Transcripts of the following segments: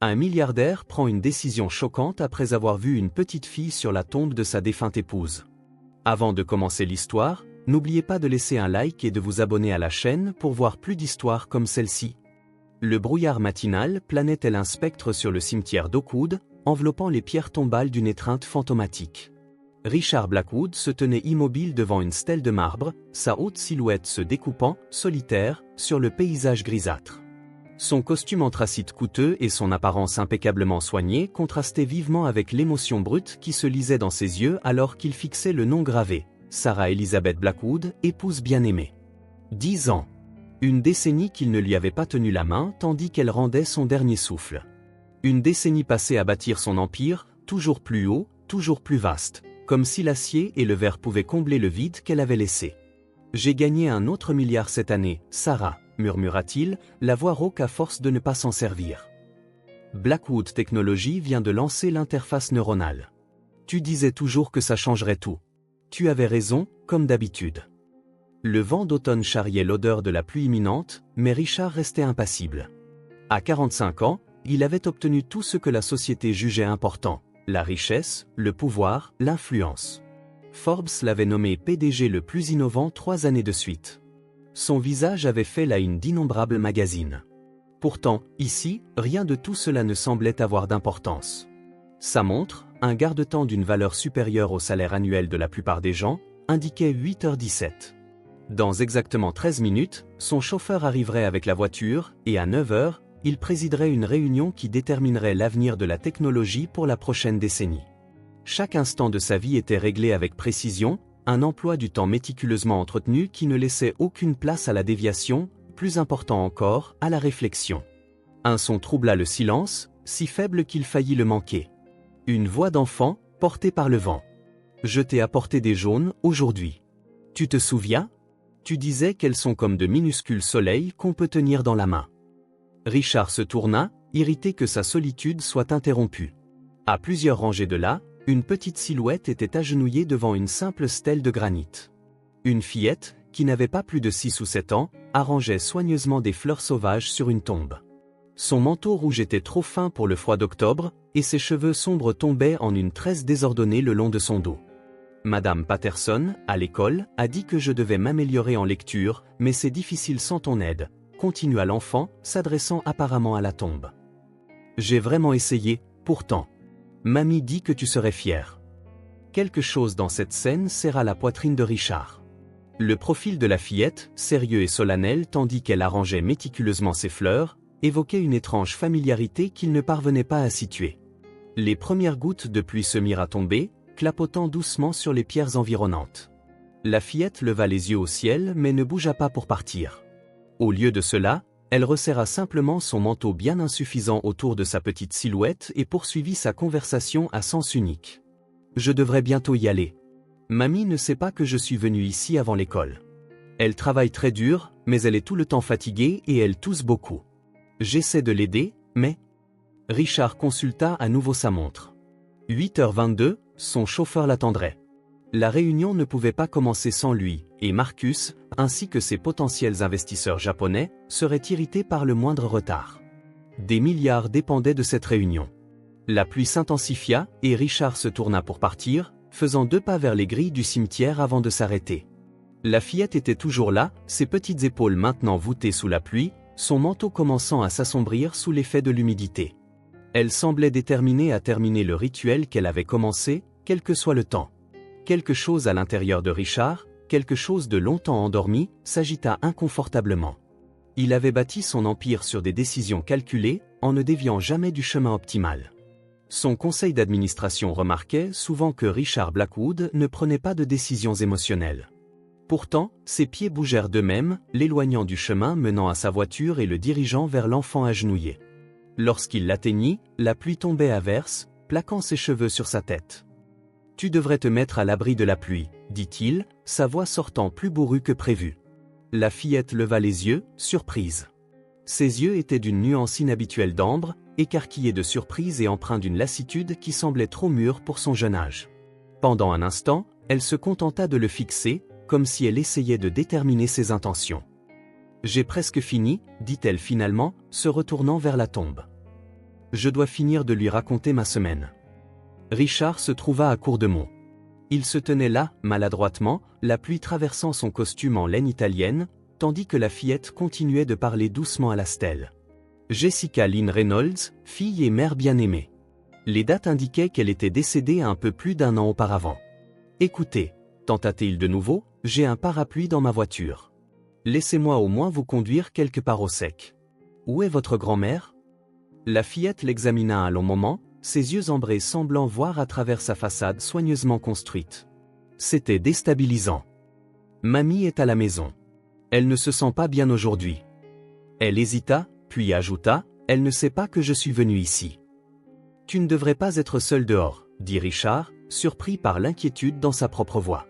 Un milliardaire prend une décision choquante après avoir vu une petite fille sur la tombe de sa défunte épouse. Avant de commencer l'histoire, n'oubliez pas de laisser un like et de vous abonner à la chaîne pour voir plus d'histoires comme celle-ci. Le brouillard matinal planait tel un spectre sur le cimetière d'Oakwood, enveloppant les pierres tombales d'une étreinte fantomatique. Richard Blackwood se tenait immobile devant une stèle de marbre, sa haute silhouette se découpant, solitaire, sur le paysage grisâtre. Son costume anthracite coûteux et son apparence impeccablement soignée contrastaient vivement avec l'émotion brute qui se lisait dans ses yeux alors qu'il fixait le nom gravé, Sarah Elizabeth Blackwood, épouse bien-aimée. 10 ans. Une décennie qu'il ne lui avait pas tenu la main tandis qu'elle rendait son dernier souffle. Une décennie passée à bâtir son empire, toujours plus haut, toujours plus vaste, comme si l'acier et le verre pouvaient combler le vide qu'elle avait laissé. « J'ai gagné un autre milliard cette année, Sarah », murmura-t-il, la voix rauque à force de ne pas s'en servir. Blackwood Technologies vient de lancer l'interface neuronale. Tu disais toujours que ça changerait tout. Tu avais raison, comme d'habitude. Le vent d'automne charriait l'odeur de la pluie imminente, mais Richard restait impassible. À 45 ans, il avait obtenu tout ce que la société jugeait important, la richesse, le pouvoir, l'influence. Forbes l'avait nommé PDG le plus innovant 3 années de suite. Son visage avait fait la une d'innombrables magazines. Pourtant, ici, rien de tout cela ne semblait avoir d'importance. Sa montre, un garde-temps d'une valeur supérieure au salaire annuel de la plupart des gens, indiquait 8h17. Dans exactement 13 minutes, son chauffeur arriverait avec la voiture, et à 9h, il présiderait une réunion qui déterminerait l'avenir de la technologie pour la prochaine décennie. Chaque instant de sa vie était réglé avec précision, un emploi du temps méticuleusement entretenu qui ne laissait aucune place à la déviation, plus important encore, à la réflexion. Un son troubla le silence, si faible qu'il faillit le manquer. Une voix d'enfant, portée par le vent. « Je t'ai apporté des jaunes, aujourd'hui. Tu te souviens ? Tu disais qu'elles sont comme de minuscules soleils qu'on peut tenir dans la main. » Richard se tourna, irrité que sa solitude soit interrompue. À plusieurs rangées de là, une petite silhouette était agenouillée devant une simple stèle de granit. Une fillette, qui n'avait pas plus de 6 ou 7 ans, arrangeait soigneusement des fleurs sauvages sur une tombe. Son manteau rouge était trop fin pour le froid d'octobre, et ses cheveux sombres tombaient en une tresse désordonnée le long de son dos. Madame Patterson, à l'école, a dit que je devais m'améliorer en lecture, mais c'est difficile sans ton aide, continua l'enfant, s'adressant apparemment à la tombe. J'ai vraiment essayé, pourtant. Mamie dit que tu serais fier. Quelque chose dans cette scène serra la poitrine de Richard. Le profil de la fillette, sérieux et solennel tandis qu'elle arrangeait méticuleusement ses fleurs, évoquait une étrange familiarité qu'il ne parvenait pas à situer. Les premières gouttes de pluie se mirent à tomber, clapotant doucement sur les pierres environnantes. La fillette leva les yeux au ciel mais ne bougea pas pour partir. Au lieu de cela, elle resserra simplement son manteau bien insuffisant autour de sa petite silhouette et poursuivit sa conversation à sens unique. « Je devrais bientôt y aller. Mamie ne sait pas que je suis venu ici avant l'école. Elle travaille très dur, mais elle est tout le temps fatiguée et elle tousse beaucoup. J'essaie de l'aider, mais... » Richard consulta à nouveau sa montre. 8h22, son chauffeur l'attendrait. La réunion ne pouvait pas commencer sans lui, et Marcus, ainsi que ses potentiels investisseurs japonais, seraient irrités par le moindre retard. Des milliards dépendaient de cette réunion. La pluie s'intensifia, et Richard se tourna pour partir, faisant 2 pas vers les grilles du cimetière avant de s'arrêter. La fillette était toujours là, ses petites épaules maintenant voûtées sous la pluie, son manteau commençant à s'assombrir sous l'effet de l'humidité. Elle semblait déterminée à terminer le rituel qu'elle avait commencé, quel que soit le temps. Quelque chose à l'intérieur de Richard, quelque chose de longtemps endormi, s'agita inconfortablement. Il avait bâti son empire sur des décisions calculées, en ne déviant jamais du chemin optimal. Son conseil d'administration remarquait souvent que Richard Blackwood ne prenait pas de décisions émotionnelles. Pourtant, ses pieds bougèrent d'eux-mêmes, l'éloignant du chemin menant à sa voiture et le dirigeant vers l'enfant agenouillé. Lorsqu'il l'atteignit, la pluie tombait à verse, plaquant ses cheveux sur sa tête. « Tu devrais te mettre à l'abri de la pluie, » dit-il, sa voix sortant plus bourrue que prévu. La fillette leva les yeux, surprise. Ses yeux étaient d'une nuance inhabituelle d'ambre, écarquillés de surprise et empreints d'une lassitude qui semblait trop mûre pour son jeune âge. Pendant un instant, elle se contenta de le fixer, comme si elle essayait de déterminer ses intentions. « J'ai presque fini, dit-elle finalement, se retournant vers la tombe. Je dois finir de lui raconter ma semaine. Richard se trouva à court de mots. Il se tenait là, maladroitement, la pluie traversant son costume en laine italienne, tandis que la fillette continuait de parler doucement à la stèle. Jessica Lynn Reynolds, fille et mère bien-aimée. Les dates indiquaient qu'elle était décédée un peu plus d'1 an auparavant. Écoutez, tenta-t-il de nouveau, j'ai un parapluie dans ma voiture. Laissez-moi au moins vous conduire quelque part au sec. Où est votre grand-mère? La fillette l'examina un long moment, ses yeux ambrés semblant voir à travers sa façade soigneusement construite. C'était déstabilisant. Mamie est à la maison. Elle ne se sent pas bien aujourd'hui. Elle hésita, puis ajouta, elle ne sait pas que je suis venu ici. Tu ne devrais pas être seul dehors, dit Richard, surpris par l'inquiétude dans sa propre voix.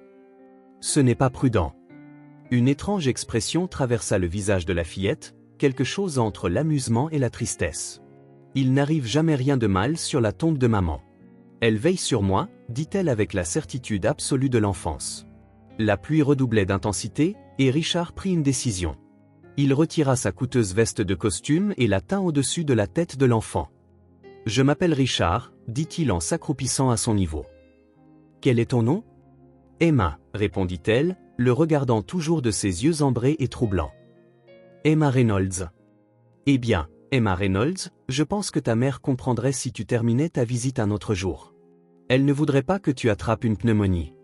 Ce n'est pas prudent. Une étrange expression traversa le visage de la fillette, quelque chose entre l'amusement et la tristesse. Il n'arrive jamais rien de mal sur la tombe de maman. Elle veille sur moi, dit-elle avec la certitude absolue de l'enfance. La pluie redoublait d'intensité, et Richard prit une décision. Il retira sa coûteuse veste de costume et la tint au-dessus de la tête de l'enfant. « Je m'appelle Richard », dit-il en s'accroupissant à son niveau. « Quel est ton nom ?»« Emma », répondit-elle, le regardant toujours de ses yeux ambrés et troublants. « Emma Reynolds. »« Eh bien, Emma Reynolds, je pense que ta mère comprendrait si tu terminais ta visite un autre jour. Elle ne voudrait pas que tu attrapes une pneumonie. »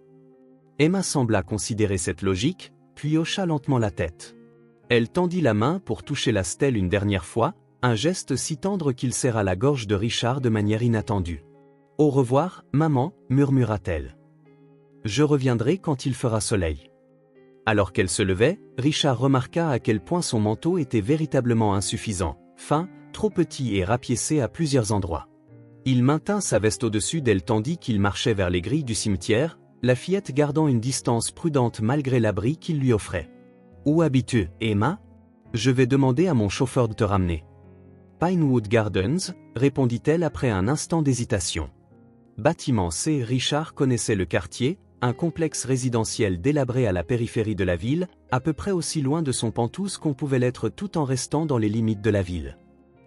Emma sembla considérer cette logique, puis hocha lentement la tête. Elle tendit la main pour toucher la stèle une dernière fois, un geste si tendre qu'il serra la gorge de Richard de manière inattendue. « Au revoir, maman, murmura-t-elle. Je reviendrai quand il fera soleil. » Alors qu'elle se levait, Richard remarqua à quel point son manteau était véritablement insuffisant, fin, trop petit et rapiécé à plusieurs endroits. Il maintint sa veste au-dessus d'elle tandis qu'il marchait vers les grilles du cimetière, la fillette gardant une distance prudente malgré l'abri qu'il lui offrait. « Où habites-tu, Emma? Je vais demander à mon chauffeur de te ramener. » « Pinewood Gardens, répondit-elle après un instant d'hésitation. Bâtiment C. Richard connaissait le quartier, un complexe résidentiel délabré à la périphérie de la ville, à peu près aussi loin de son Penthouse qu'on pouvait l'être tout en restant dans les limites de la ville.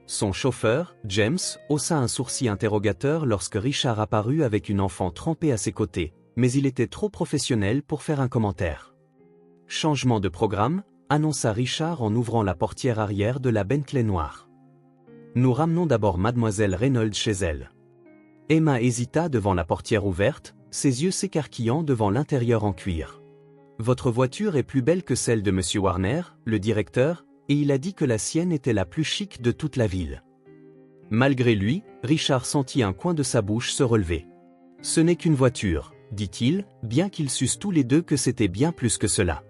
Son chauffeur, James, haussa un sourcil interrogateur lorsque Richard apparut avec une enfant trempée à ses côtés, mais il était trop professionnel pour faire un commentaire. « Changement de programme, annonça Richard en ouvrant la portière arrière de la Bentley noire. Nous ramenons d'abord mademoiselle Reynolds chez elle. » Emma hésita devant la portière ouverte, ses yeux s'écarquillant devant l'intérieur en cuir. « Votre voiture est plus belle que celle de Monsieur Warner, le directeur, et il a dit que la sienne était la plus chic de toute la ville. » Malgré lui, Richard sentit un coin de sa bouche se relever. « Ce n'est qu'une voiture, » dit-il, bien qu'ils sussent tous les deux que c'était bien plus que cela.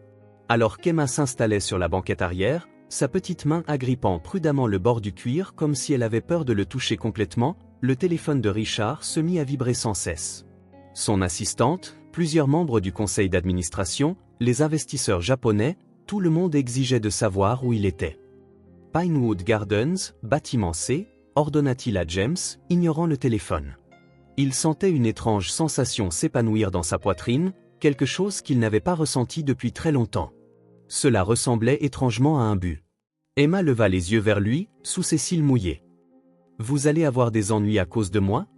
Alors qu'Emma s'installait sur la banquette arrière, sa petite main agrippant prudemment le bord du cuir comme si elle avait peur de le toucher complètement, le téléphone de Richard se mit à vibrer sans cesse. Son assistante, plusieurs membres du conseil d'administration, les investisseurs japonais, tout le monde exigeait de savoir où il était. « Pinewood Gardens, bâtiment C », ordonna-t-il à James, ignorant le téléphone. Il sentait une étrange sensation s'épanouir dans sa poitrine, quelque chose qu'il n'avait pas ressenti depuis très longtemps. Cela ressemblait étrangement à un but. Emma leva les yeux vers lui, sous ses cils mouillés. « Vous allez avoir des ennuis à cause de moi ?»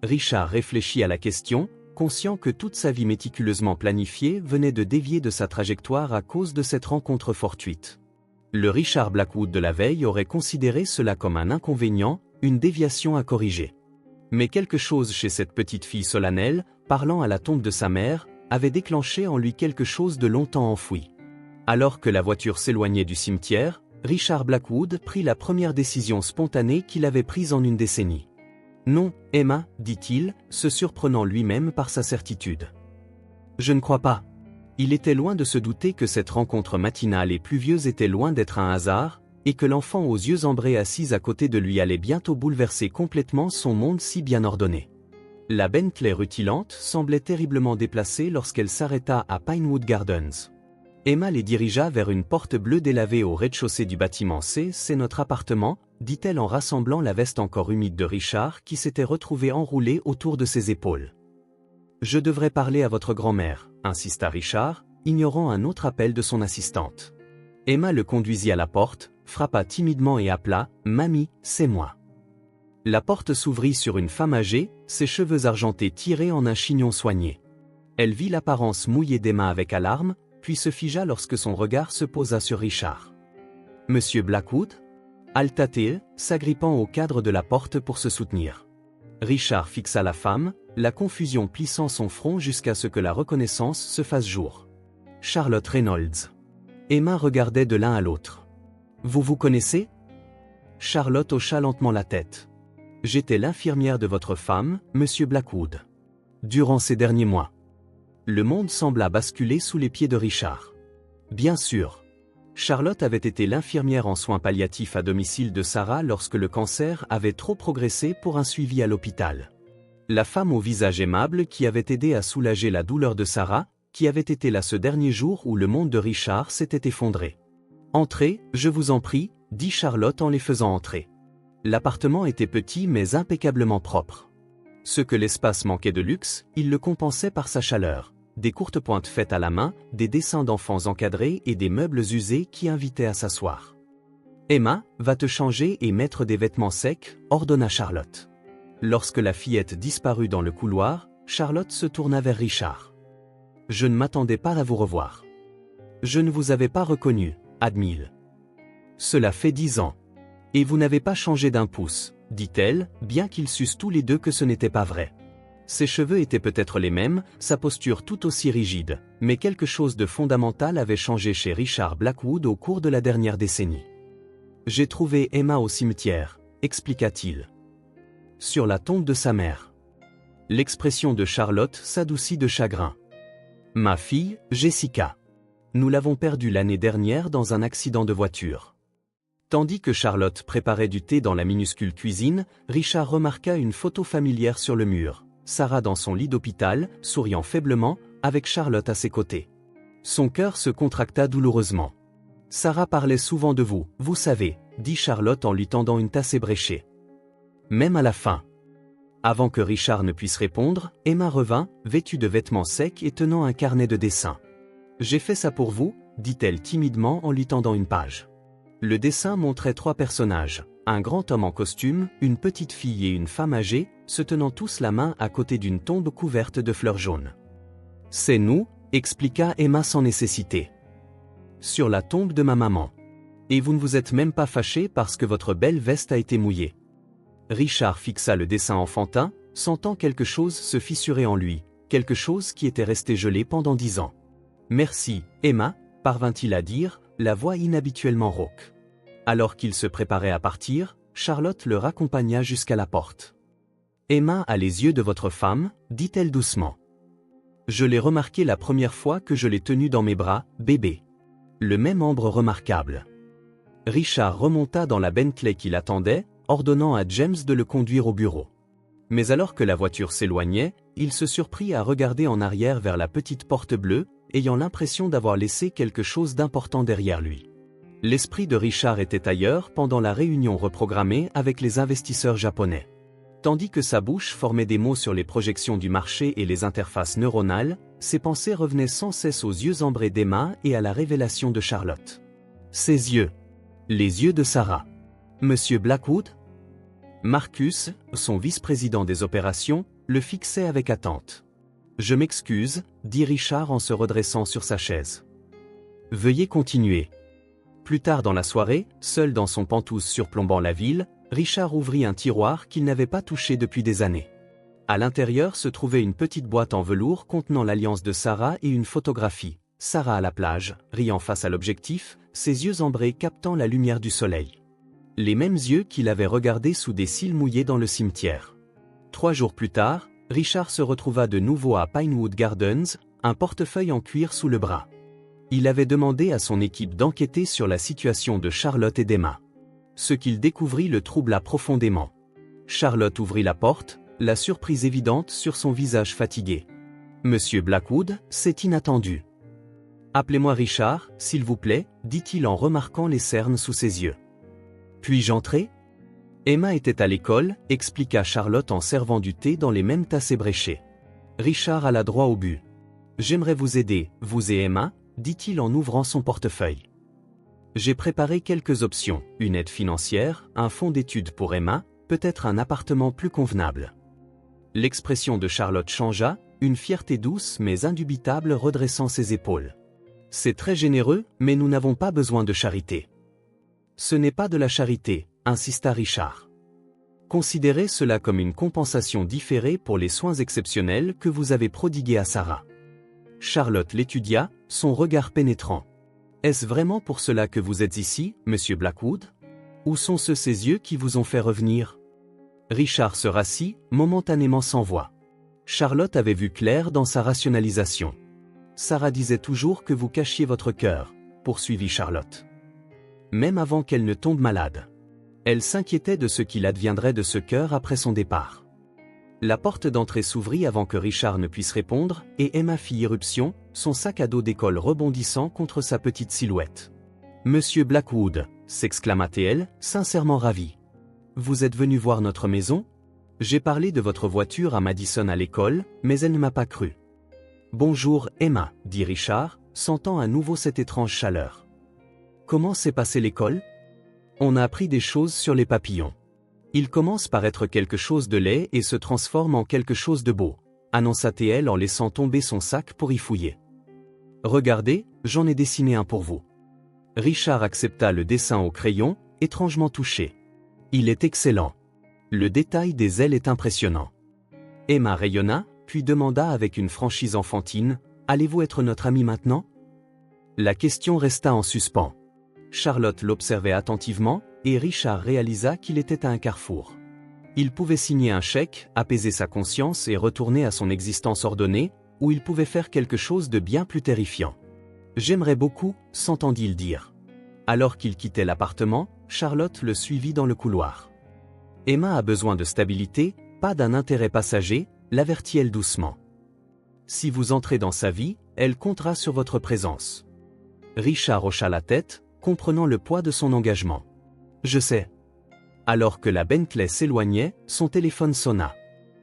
Richard réfléchit à la question, conscient que toute sa vie méticuleusement planifiée venait de dévier de sa trajectoire à cause de cette rencontre fortuite. Le Richard Blackwood de la veille aurait considéré cela comme un inconvénient, une déviation à corriger. Mais quelque chose chez cette petite fille solennelle, parlant à la tombe de sa mère, avait déclenché en lui quelque chose de longtemps enfoui. Alors que la voiture s'éloignait du cimetière, Richard Blackwood prit la première décision spontanée qu'il avait prise en une décennie. « Non, Emma, » dit-il, se surprenant lui-même par sa certitude. « Je ne crois pas. » Il était loin de se douter que cette rencontre matinale et pluvieuse était loin d'être un hasard, et que l'enfant aux yeux ambrés assise à côté de lui allait bientôt bouleverser complètement son monde si bien ordonné. La Bentley rutilante semblait terriblement déplacée lorsqu'elle s'arrêta à Pinewood Gardens. Emma les dirigea vers une porte bleue délavée au rez-de-chaussée du bâtiment C. « C'est notre appartement », dit-elle en rassemblant la veste encore humide de Richard qui s'était retrouvée enroulée autour de ses épaules. « Je devrais parler à votre grand-mère », insista Richard, ignorant un autre appel de son assistante. Emma le conduisit à la porte, frappa timidement et appela « Mamie, c'est moi ». La porte s'ouvrit sur une femme âgée, ses cheveux argentés tirés en un chignon soigné. Elle vit l'apparence mouillée d'Emma avec alarme, puis se figea lorsque son regard se posa sur Richard. « Monsieur Blackwood » Alta-t-il, s'agrippant au cadre de la porte pour se soutenir. Richard fixa la femme, la confusion plissant son front jusqu'à ce que la reconnaissance se fasse jour. « Charlotte Reynolds. » Emma regardait de l'un à l'autre. « Vous vous connaissez » Charlotte hocha lentement la tête. « J'étais l'infirmière de votre femme, Monsieur Blackwood. Durant ces derniers mois. » Le monde sembla basculer sous les pieds de Richard. Bien sûr. Charlotte avait été l'infirmière en soins palliatifs à domicile de Sarah lorsque le cancer avait trop progressé pour un suivi à l'hôpital. La femme au visage aimable qui avait aidé à soulager la douleur de Sarah, qui avait été là ce dernier jour où le monde de Richard s'était effondré. « Entrez, je vous en prie » dit Charlotte en les faisant entrer. L'appartement était petit mais impeccablement propre. Ce que l'espace manquait de luxe, il le compensait par sa chaleur. Des courtes pointes faites à la main, des dessins d'enfants encadrés et des meubles usés qui invitaient à s'asseoir. « Emma, va te changer et mettre des vêtements secs » ordonna Charlotte. Lorsque la fillette disparut dans le couloir, Charlotte se tourna vers Richard. « Je ne m'attendais pas à vous revoir. Je ne vous avais pas reconnu, admit-il. Cela fait 10 ans. Et vous n'avez pas changé d'un pouce, dit-elle, bien qu'ils sussent tous les deux que ce n'était pas vrai. Ses cheveux étaient peut-être les mêmes, sa posture tout aussi rigide, mais quelque chose de fondamental avait changé chez Richard Blackwood au cours de la dernière décennie. « J'ai trouvé Emma au cimetière » expliqua-t-il. « Sur la tombe de sa mère. » L'expression de Charlotte s'adoucit de chagrin. « Ma fille, Jessica. Nous l'avons perdue l'année dernière dans un accident de voiture. » Tandis que Charlotte préparait du thé dans la minuscule cuisine, Richard remarqua une photo familière sur le mur. Sarah dans son lit d'hôpital, souriant faiblement, avec Charlotte à ses côtés. Son cœur se contracta douloureusement. « Sarah parlait souvent de vous, vous savez, » dit Charlotte en lui tendant une tasse ébréchée. Même à la fin. Avant que Richard ne puisse répondre, Emma revint, vêtue de vêtements secs et tenant un carnet de dessin. « J'ai fait ça pour vous, » dit-elle timidement en lui tendant une page. Le dessin montrait 3 personnages, un grand homme en costume, une petite fille et une femme âgée, se tenant tous la main à côté d'une tombe couverte de fleurs jaunes. « C'est nous, » expliqua Emma sans nécessité. « Sur la tombe de ma maman. Et vous ne vous êtes même pas fâché parce que votre belle veste a été mouillée. » Richard fixa le dessin enfantin, sentant quelque chose se fissurer en lui, quelque chose qui était resté gelé pendant 10 ans. « Merci, Emma » parvint-il à dire, la voix inhabituellement rauque. Alors qu'il se préparait à partir, Charlotte le raccompagna jusqu'à la porte. « Emma a les yeux de votre femme » dit-elle doucement. « Je l'ai remarqué la première fois que je l'ai tenue dans mes bras, bébé. Le même ambre remarquable. » Richard remonta dans la Bentley qui l'attendait, ordonnant à James de le conduire au bureau. Mais alors que la voiture s'éloignait, il se surprit à regarder en arrière vers la petite porte bleue, ayant l'impression d'avoir laissé quelque chose d'important derrière lui. L'esprit de Richard était ailleurs pendant la réunion reprogrammée avec les investisseurs japonais. Tandis que sa bouche formait des mots sur les projections du marché et les interfaces neuronales, ses pensées revenaient sans cesse aux yeux ambrés d'Emma et à la révélation de Charlotte. Ses yeux. Les yeux de Sarah. Monsieur Blackwood ? Marcus, son vice-président des opérations, le fixait avec attente. « Je m'excuse, » dit Richard en se redressant sur sa chaise. « Veuillez continuer. » Plus tard dans la soirée, seul dans son Penthouse surplombant la ville, Richard ouvrit un tiroir qu'il n'avait pas touché depuis des années. À l'intérieur se trouvait une petite boîte en velours contenant l'alliance de Sarah et une photographie. Sarah à la plage, riant face à l'objectif, ses yeux ambrés captant la lumière du soleil. Les mêmes yeux qu'il avait regardés sous des cils mouillés dans le cimetière. 3 jours plus tard, Richard se retrouva de nouveau à Pinewood Gardens, un portefeuille en cuir sous le bras. Il avait demandé à son équipe d'enquêter sur la situation de Charlotte et d'Emma. Ce qu'il découvrit le troubla profondément. Charlotte ouvrit la porte, la surprise évidente sur son visage fatigué. « Monsieur Blackwood, c'est inattendu. »« Appelez-moi Richard, s'il vous plaît, » dit-il en remarquant les cernes sous ses yeux. « Puis-je entrer ?» Emma était à l'école, expliqua Charlotte en servant du thé dans les mêmes tasses ébréchées. Richard alla droit au but. « J'aimerais vous aider, vous et Emma, » dit-il en ouvrant son portefeuille. « J'ai préparé quelques options, une aide financière, un fonds d'études pour Emma, peut-être un appartement plus convenable. L'expression de Charlotte changea, une fierté douce mais indubitable redressant ses épaules. C'est très généreux, mais nous n'avons pas besoin de charité. Ce n'est pas de la charité, insista Richard. Considérez cela comme une compensation différée pour les soins exceptionnels que vous avez prodigués à Sarah. Charlotte l'étudia, son regard pénétrant. Est-ce vraiment pour cela que vous êtes ici, monsieur Blackwood? Où sont ces yeux qui vous ont fait revenir? Richard se rassit, momentanément sans voix. Charlotte avait vu clair dans sa rationalisation. Sarah disait toujours que vous cachiez votre cœur, poursuivit Charlotte. Même avant qu'elle ne tombe malade. Elle s'inquiétait de ce qu'il adviendrait de ce cœur après son départ. La porte d'entrée s'ouvrit avant que Richard ne puisse répondre, et Emma fit irruption, son sac à dos d'école rebondissant contre sa petite silhouette. « Monsieur Blackwood !» s'exclama-t-elle, sincèrement ravie. « Vous êtes venu voir notre maison? J'ai parlé de votre voiture à Madison à l'école, mais elle ne m'a pas cru. »« Bonjour, Emma, » dit Richard, sentant à nouveau cette étrange chaleur. « Comment s'est passée l'école? On a appris des choses sur les papillons. Il commence par être quelque chose de laid et se transforme en quelque chose de beau, annonça-t-elle en laissant tomber son sac pour y fouiller. Regardez, j'en ai dessiné un pour vous. Richard accepta le dessin au crayon, étrangement touché. Il est excellent. Le détail des ailes est impressionnant. Emma rayonna, puis demanda avec une franchise enfantine, « Allez-vous être notre amie maintenant ?» La question resta en suspens. Charlotte l'observait attentivement, et Richard réalisa qu'il était à un carrefour. Il pouvait signer un chèque, apaiser sa conscience et retourner à son existence ordonnée, ou il pouvait faire quelque chose de bien plus terrifiant. « J'aimerais beaucoup », s'entendit-il dire. Alors qu'il quittait l'appartement, Charlotte le suivit dans le couloir. « Emma a besoin de stabilité, pas d'un intérêt passager », l'avertit-elle doucement. « Si vous entrez dans sa vie, elle comptera sur votre présence. » Richard hocha la tête, comprenant le poids de son engagement. « Je sais. » Alors que la Bentley s'éloignait, son téléphone sonna.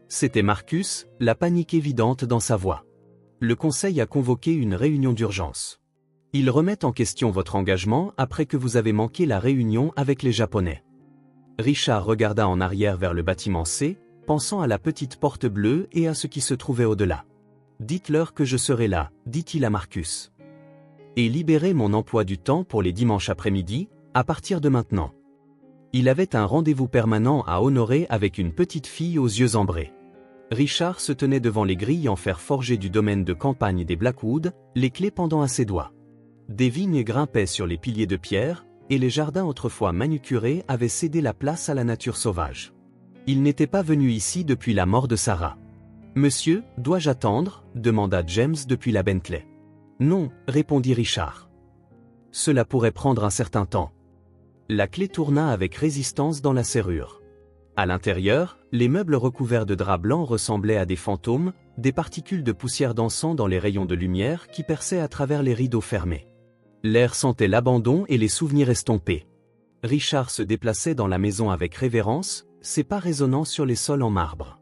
C'était Marcus, la panique évidente dans sa voix. « Le conseil a convoqué une réunion d'urgence. Ils remettent en question votre engagement après que vous avez manqué la réunion avec les Japonais. » Richard regarda en arrière vers le bâtiment C, pensant à la petite porte bleue et à ce qui se trouvait au-delà. « Dites-leur que je serai là, » dit-il à Marcus. « Et libérez mon emploi du temps pour les dimanches après-midi, à partir de maintenant. » Il avait un rendez-vous permanent à honorer avec une petite fille aux yeux ambrés. Richard se tenait devant les grilles en fer forgé du domaine de campagne des Blackwood, les clés pendant à ses doigts. Des vignes grimpaient sur les piliers de pierre, et les jardins autrefois manucurés avaient cédé la place à la nature sauvage. Il n'était pas venu ici depuis la mort de Sarah. « Monsieur, dois-je attendre ?» demanda James depuis la Bentley. « Non, » répondit Richard. « Cela pourrait prendre un certain temps. » La clé tourna avec résistance dans la serrure. À l'intérieur, les meubles recouverts de draps blancs ressemblaient à des fantômes, des particules de poussière dansant dans les rayons de lumière qui perçaient à travers les rideaux fermés. L'air sentait l'abandon et les souvenirs estompés. Richard se déplaçait dans la maison avec révérence, ses pas résonnant sur les sols en marbre.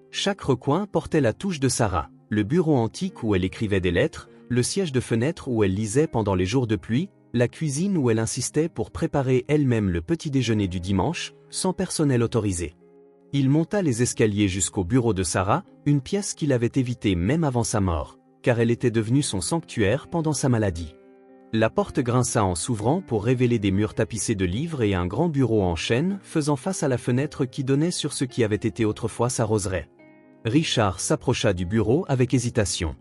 Chaque recoin portait la touche de Sarah, le bureau antique où elle écrivait des lettres, le siège de fenêtre où elle lisait pendant les jours de pluie, la cuisine où elle insistait pour préparer elle-même le petit déjeuner du dimanche, sans personnel autorisé. Il monta les escaliers jusqu'au bureau de Sarah, une pièce qu'il avait évitée même avant sa mort, car elle était devenue son sanctuaire pendant sa maladie. La porte grinça en s'ouvrant pour révéler des murs tapissés de livres et un grand bureau en chêne faisant face à la fenêtre qui donnait sur ce qui avait été autrefois sa roseraie. Richard s'approcha du bureau avec hésitation.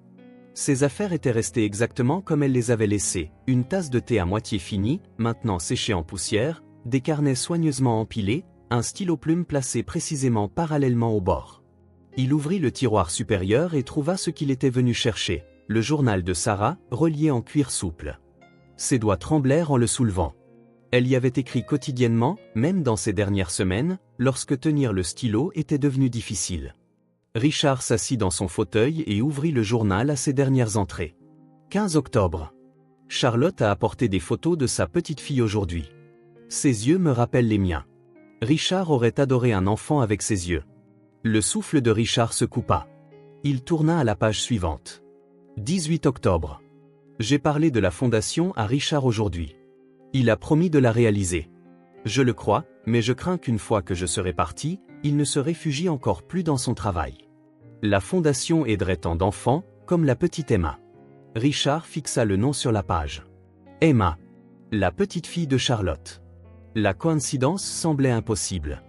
Ses affaires étaient restées exactement comme elle les avait laissées, une tasse de thé à moitié finie, maintenant séchée en poussière, des carnets soigneusement empilés, un stylo plume placé précisément parallèlement au bord. Il ouvrit le tiroir supérieur et trouva ce qu'il était venu chercher, le journal de Sarah, relié en cuir souple. Ses doigts tremblèrent en le soulevant. Elle y avait écrit quotidiennement, même dans ces dernières semaines, lorsque tenir le stylo était devenu difficile. Richard s'assit dans son fauteuil et ouvrit le journal à ses dernières entrées. 15 octobre. Charlotte a apporté des photos de sa petite fille aujourd'hui. Ses yeux me rappellent les miens. Richard aurait adoré un enfant avec ses yeux. Le souffle de Richard se coupa. Il tourna à la page suivante. 18 octobre. J'ai parlé de la fondation à Richard aujourd'hui. Il a promis de la réaliser. Je le crois, mais je crains qu'une fois que je serai parti, il ne se réfugie encore plus dans son travail. La fondation aiderait tant d'enfants, comme la petite Emma. Richard fixa le nom sur la page. Emma. La petite fille de Charlotte. La coïncidence semblait impossible.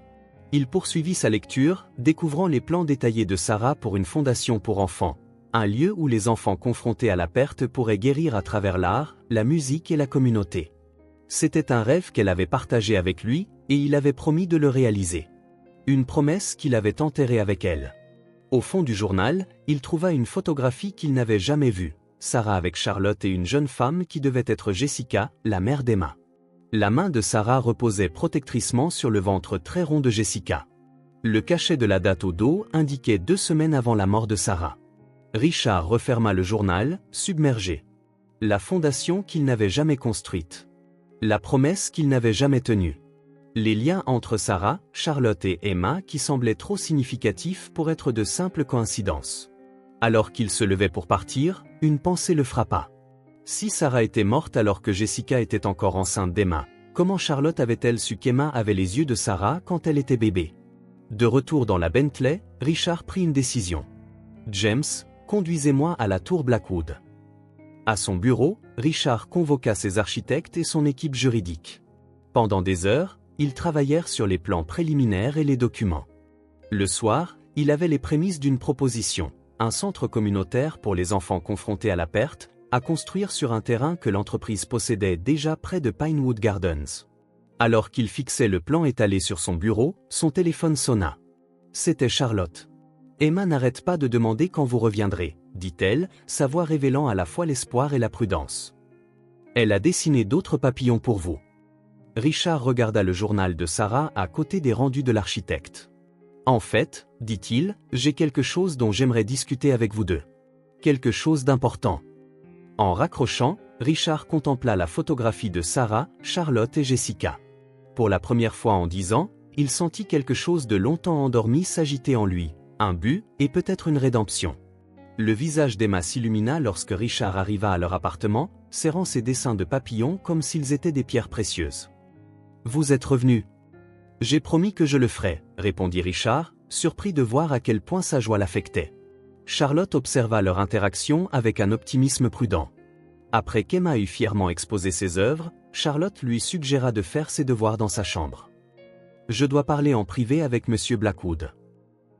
Il poursuivit sa lecture, découvrant les plans détaillés de Sarah pour une fondation pour enfants, un lieu où les enfants confrontés à la perte pourraient guérir à travers l'art, la musique et la communauté. C'était un rêve qu'elle avait partagé avec lui, et il avait promis de le réaliser. Une promesse qu'il avait enterrée avec elle. Au fond du journal, il trouva une photographie qu'il n'avait jamais vue, Sarah avec Charlotte et une jeune femme qui devait être Jessica, la mère d'Emma. La main de Sarah reposait protectriquement sur le ventre très rond de Jessica. Le cachet de la date au dos indiquait 2 semaines avant la mort de Sarah. Richard referma le journal, submergé. La fondation qu'il n'avait jamais construite. La promesse qu'il n'avait jamais tenue. Les liens entre Sarah, Charlotte et Emma qui semblaient trop significatifs pour être de simples coïncidences. Alors qu'il se levait pour partir, une pensée le frappa. Si Sarah était morte alors que Jessica était encore enceinte d'Emma, comment Charlotte avait-elle su qu'Emma avait les yeux de Sarah quand elle était bébé? De retour dans la Bentley, Richard prit une décision. James, conduisez-moi à la tour Blackwood. À son bureau, Richard convoqua ses architectes et son équipe juridique. Pendant des heures, ils travaillèrent sur les plans préliminaires et les documents. Le soir, il avait les prémices d'une proposition, un centre communautaire pour les enfants confrontés à la perte, à construire sur un terrain que l'entreprise possédait déjà près de Pinewood Gardens. Alors qu'il fixait le plan étalé sur son bureau, son téléphone sonna. C'était Charlotte. Emma n'arrête pas de demander quand vous reviendrez, dit-elle, sa voix révélant à la fois l'espoir et la prudence. Elle a dessiné d'autres papillons pour vous. Richard regarda le journal de Sarah à côté des rendus de l'architecte. En fait, dit-il, j'ai quelque chose dont j'aimerais discuter avec vous deux. Quelque chose d'important. En raccrochant, Richard contempla la photographie de Sarah, Charlotte et Jessica. Pour la première fois en 10 ans, il sentit quelque chose de longtemps endormi s'agiter en lui, un but et peut-être une rédemption. Le visage d'Emma s'illumina lorsque Richard arriva à leur appartement, serrant ses dessins de papillons comme s'ils étaient des pierres précieuses. Vous êtes revenu. J'ai promis que je le ferais, répondit Richard, surpris de voir à quel point sa joie l'affectait. Charlotte observa leur interaction avec un optimisme prudent. Après qu'Emma eut fièrement exposé ses œuvres, Charlotte lui suggéra de faire ses devoirs dans sa chambre. Je dois parler en privé avec Monsieur Blackwood.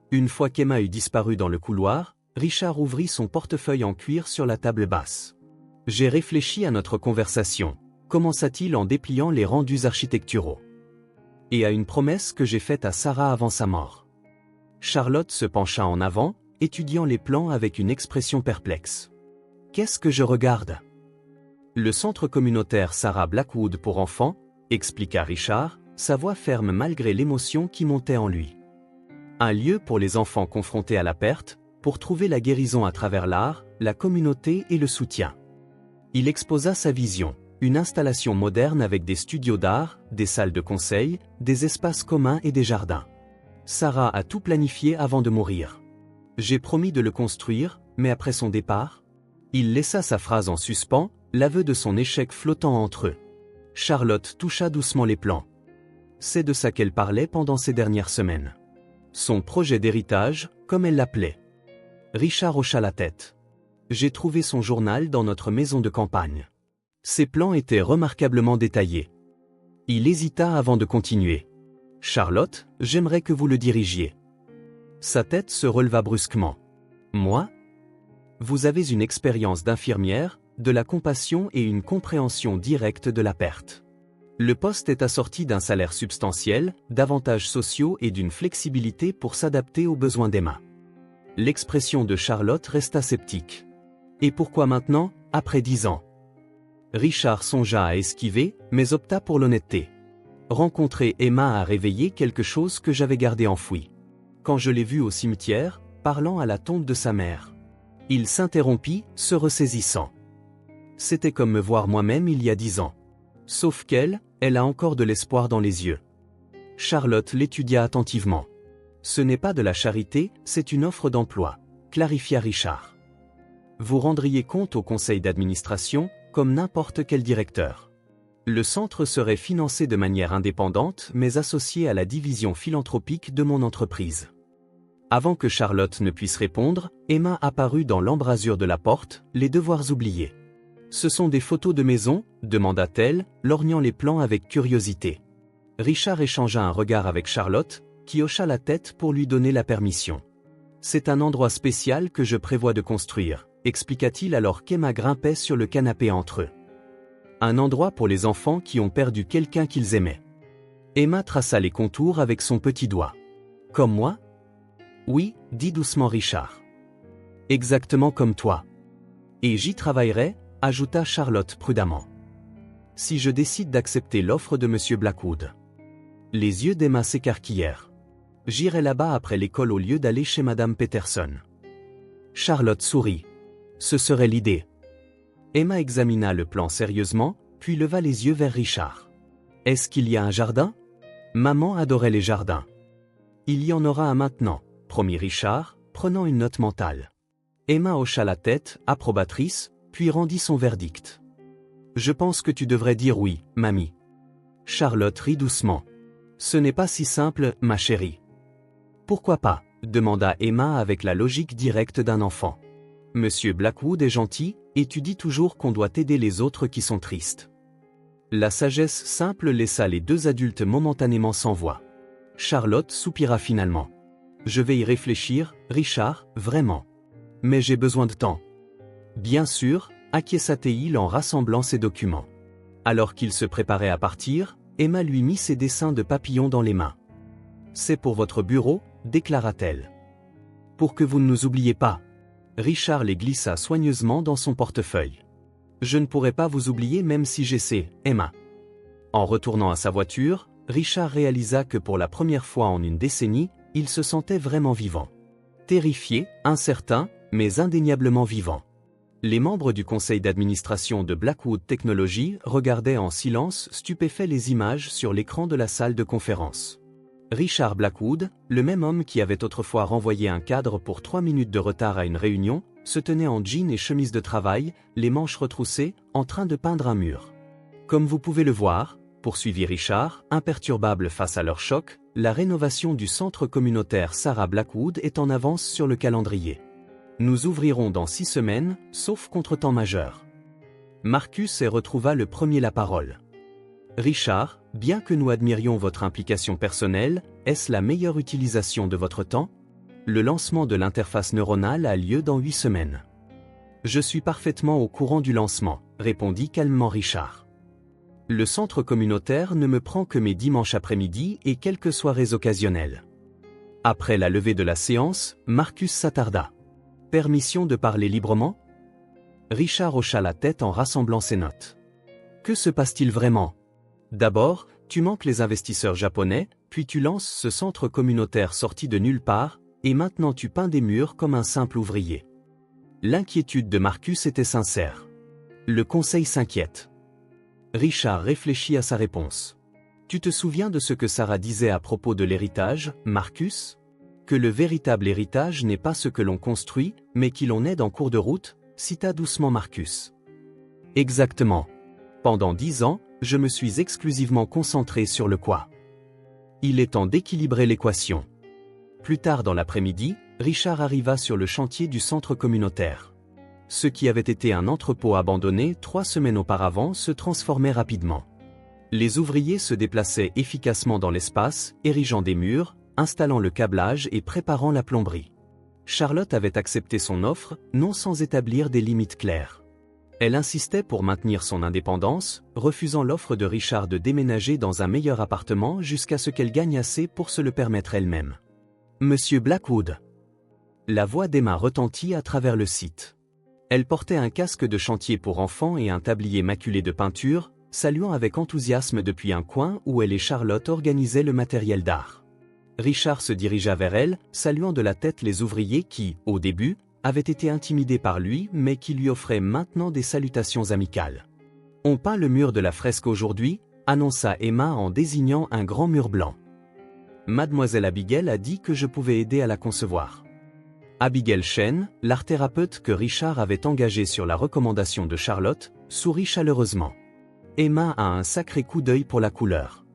Une fois qu'Emma eut disparu dans le couloir, Richard ouvrit son portefeuille en cuir sur la table basse. J'ai réfléchi à notre conversation, commença-t-il en dépliant les rendus architecturaux. Et à une promesse que j'ai faite à Sarah avant sa mort. Charlotte se pencha en avant, étudiant les plans avec une expression perplexe. Qu'est-ce que je regarde? Le centre communautaire Sarah Blackwood pour enfants, expliqua Richard, sa voix ferme malgré l'émotion qui montait en lui. Un lieu pour les enfants confrontés à la perte, pour trouver la guérison à travers l'art, la communauté et le soutien. Il exposa sa vision, une installation moderne avec des studios d'art, des salles de conseil, des espaces communs et des jardins. Sarah a tout planifié avant de mourir. J'ai promis de le construire, mais après son départ? Il laissa sa phrase en suspens, l'aveu de son échec flottant entre eux. Charlotte toucha doucement les plans. C'est de ça qu'elle parlait pendant ces dernières semaines. Son projet d'héritage, comme elle l'appelait. Richard hocha la tête. J'ai trouvé son journal dans notre maison de campagne. Ses plans étaient remarquablement détaillés. Il hésita avant de continuer. Charlotte, j'aimerais que vous le dirigiez. Sa tête se releva brusquement. Moi? Vous avez une expérience d'infirmière, de la compassion et une compréhension directe de la perte. Le poste est assorti d'un salaire substantiel, d'avantages sociaux et d'une flexibilité pour s'adapter aux besoins d'Emma. L'expression de Charlotte resta sceptique. Et pourquoi maintenant, après 10 ans? Richard songea à esquiver, mais opta pour l'honnêteté. Rencontrer Emma a réveillé quelque chose que j'avais gardé enfoui. Quand je l'ai vue au cimetière, parlant à la tombe de sa mère. Il s'interrompit, se ressaisissant. C'était comme me voir moi-même il y a 10 ans. Sauf qu'elle, elle a encore de l'espoir dans les yeux. Charlotte l'étudia attentivement. Ce n'est pas de la charité, c'est une offre d'emploi, clarifia Richard. Vous rendriez compte au conseil d'administration, comme n'importe quel directeur. Le centre serait financé de manière indépendante mais associé à la division philanthropique de mon entreprise. Avant que Charlotte ne puisse répondre, Emma apparut dans l'embrasure de la porte, les devoirs oubliés. Ce sont des photos de maison, demanda-t-elle, lorgnant les plans avec curiosité. Richard échangea un regard avec Charlotte, qui hocha la tête pour lui donner la permission. C'est un endroit spécial que je prévois de construire, expliqua-t-il alors qu'Emma grimpait sur le canapé entre eux. Un endroit pour les enfants qui ont perdu quelqu'un qu'ils aimaient. Emma traça les contours avec son petit doigt. Comme moi ? Oui, dit doucement Richard. Exactement comme toi. Et j'y travaillerai, ajouta Charlotte prudemment. Si je décide d'accepter l'offre de M. Blackwood. Les yeux d'Emma s'écarquillèrent. J'irai là-bas après l'école au lieu d'aller chez Madame Peterson. Charlotte sourit. Ce serait l'idée. Emma examina le plan sérieusement, puis leva les yeux vers Richard. Est-ce qu'il y a un jardin ? Maman adorait les jardins. Il y en aura un maintenant, promit Richard, prenant une note mentale. Emma hocha la tête, approbatrice, puis rendit son verdict. Je pense que tu devrais dire oui, mamie. Charlotte rit doucement. Ce n'est pas si simple, ma chérie. Pourquoi pas ? Demanda Emma avec la logique directe d'un enfant. Monsieur Blackwood est gentil, et tu dis toujours qu'on doit aider les autres qui sont tristes. La sagesse simple laissa les deux adultes momentanément sans voix. Charlotte soupira finalement. Je vais y réfléchir, Richard, vraiment. Mais j'ai besoin de temps. Bien sûr, acquiesça-t-il en rassemblant ses documents. Alors qu'il se préparait à partir, Emma lui mit ses dessins de papillons dans les mains. C'est pour votre bureau, déclara-t-elle. Pour que vous ne nous oubliez pas. Richard les glissa soigneusement dans son portefeuille. Je ne pourrai pas vous oublier même si j'essaie, Emma. En retournant à sa voiture, Richard réalisa que pour la première fois en une décennie, il se sentait vraiment vivant. Terrifié, incertain, mais indéniablement vivant. Les membres du conseil d'administration de Blackwood Technology regardaient en silence stupéfaits les images sur l'écran de la salle de conférence. Richard Blackwood, le même homme qui avait autrefois renvoyé un cadre pour 3 minutes de retard à une réunion, se tenait en jean et chemise de travail, les manches retroussées, en train de peindre un mur. Comme vous pouvez le voir, poursuivit Richard, imperturbable face à leur choc, la rénovation du centre communautaire Sarah Blackwood est en avance sur le calendrier. Nous ouvrirons dans 6 semaines, sauf contretemps majeur. Marcus retrouva le premier la parole. Richard, bien que nous admirions votre implication personnelle, est-ce la meilleure utilisation de votre temps ? Le lancement de l'interface neuronale a lieu dans 8 semaines. Je suis parfaitement au courant du lancement, répondit calmement Richard. Le centre communautaire ne me prend que mes dimanches après-midi et quelques soirées occasionnelles. Après la levée de la séance, Marcus s'attarda. Permission de parler librement ? Richard hocha la tête en rassemblant ses notes. Que se passe-t-il vraiment ? D'abord, tu manques les investisseurs japonais, puis tu lances ce centre communautaire sorti de nulle part, et maintenant tu peins des murs comme un simple ouvrier. L'inquiétude de Marcus était sincère. Le conseil s'inquiète. Richard réfléchit à sa réponse. Tu te souviens de ce que Sarah disait à propos de l'héritage, Marcus ? Que le véritable héritage n'est pas ce que l'on construit, mais qui l'on aide en cours de route, cita doucement Marcus. Exactement. Pendant 10 ans, je me suis exclusivement concentré sur le quoi. Il est temps d'équilibrer l'équation. Plus tard dans l'après-midi, Richard arriva sur le chantier du centre communautaire. Ce qui avait été un entrepôt abandonné 3 semaines auparavant se transformait rapidement. Les ouvriers se déplaçaient efficacement dans l'espace, érigeant des murs, installant le câblage et préparant la plomberie. Charlotte avait accepté son offre, non sans établir des limites claires. Elle insistait pour maintenir son indépendance, refusant l'offre de Richard de déménager dans un meilleur appartement jusqu'à ce qu'elle gagne assez pour se le permettre elle-même. Monsieur Blackwood. La voix d'Emma retentit à travers le site. Elle portait un casque de chantier pour enfants et un tablier maculé de peinture, saluant avec enthousiasme depuis un coin où elle et Charlotte organisaient le matériel d'art. Richard se dirigea vers elle, saluant de la tête les ouvriers qui, au début, avaient été intimidés par lui mais qui lui offraient maintenant des salutations amicales. « On peint le mur de la fresque aujourd'hui » annonça Emma en désignant un grand mur blanc. Mademoiselle Abigail a dit que je pouvais aider à la concevoir. Abigail Shen, l'art-thérapeute que Richard avait engagé sur la recommandation de Charlotte, sourit chaleureusement. Emma a un sacré coup d'œil pour la couleur.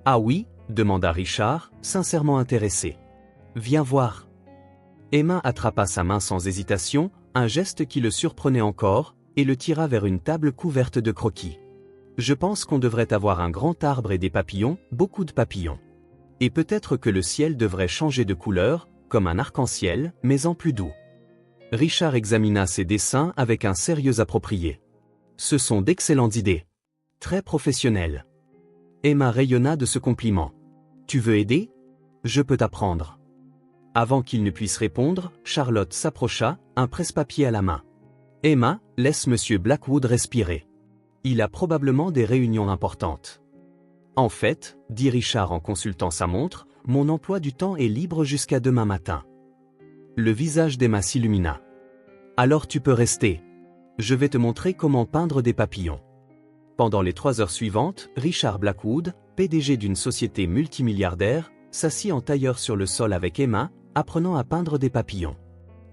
Ah oui, demanda Richard, sincèrement intéressé. Viens voir. Emma attrapa sa main sans hésitation, un geste qui le surprenait encore, et le tira vers une table couverte de croquis. Je pense qu'on devrait avoir un grand arbre et des papillons, beaucoup de papillons. Et peut-être que le ciel devrait changer de couleur, comme un arc-en-ciel, mais en plus doux. Richard examina ses dessins avec un sérieux approprié. Ce sont d'excellentes idées. Très professionnelles. Emma rayonna de ce compliment. Tu veux aider? Je peux t'apprendre. Avant qu'il ne puisse répondre, Charlotte s'approcha, un presse-papier à la main. Emma, laisse Monsieur Blackwood respirer. Il a probablement des réunions importantes. En fait, dit Richard en consultant sa montre, mon emploi du temps est libre jusqu'à demain matin. Le visage d'Emma s'illumina. Alors tu peux rester. Je vais te montrer comment peindre des papillons. Pendant les 3 heures suivantes, Richard Blackwood, PDG d'une société multimilliardaire, s'assit en tailleur sur le sol avec Emma, apprenant à peindre des papillons.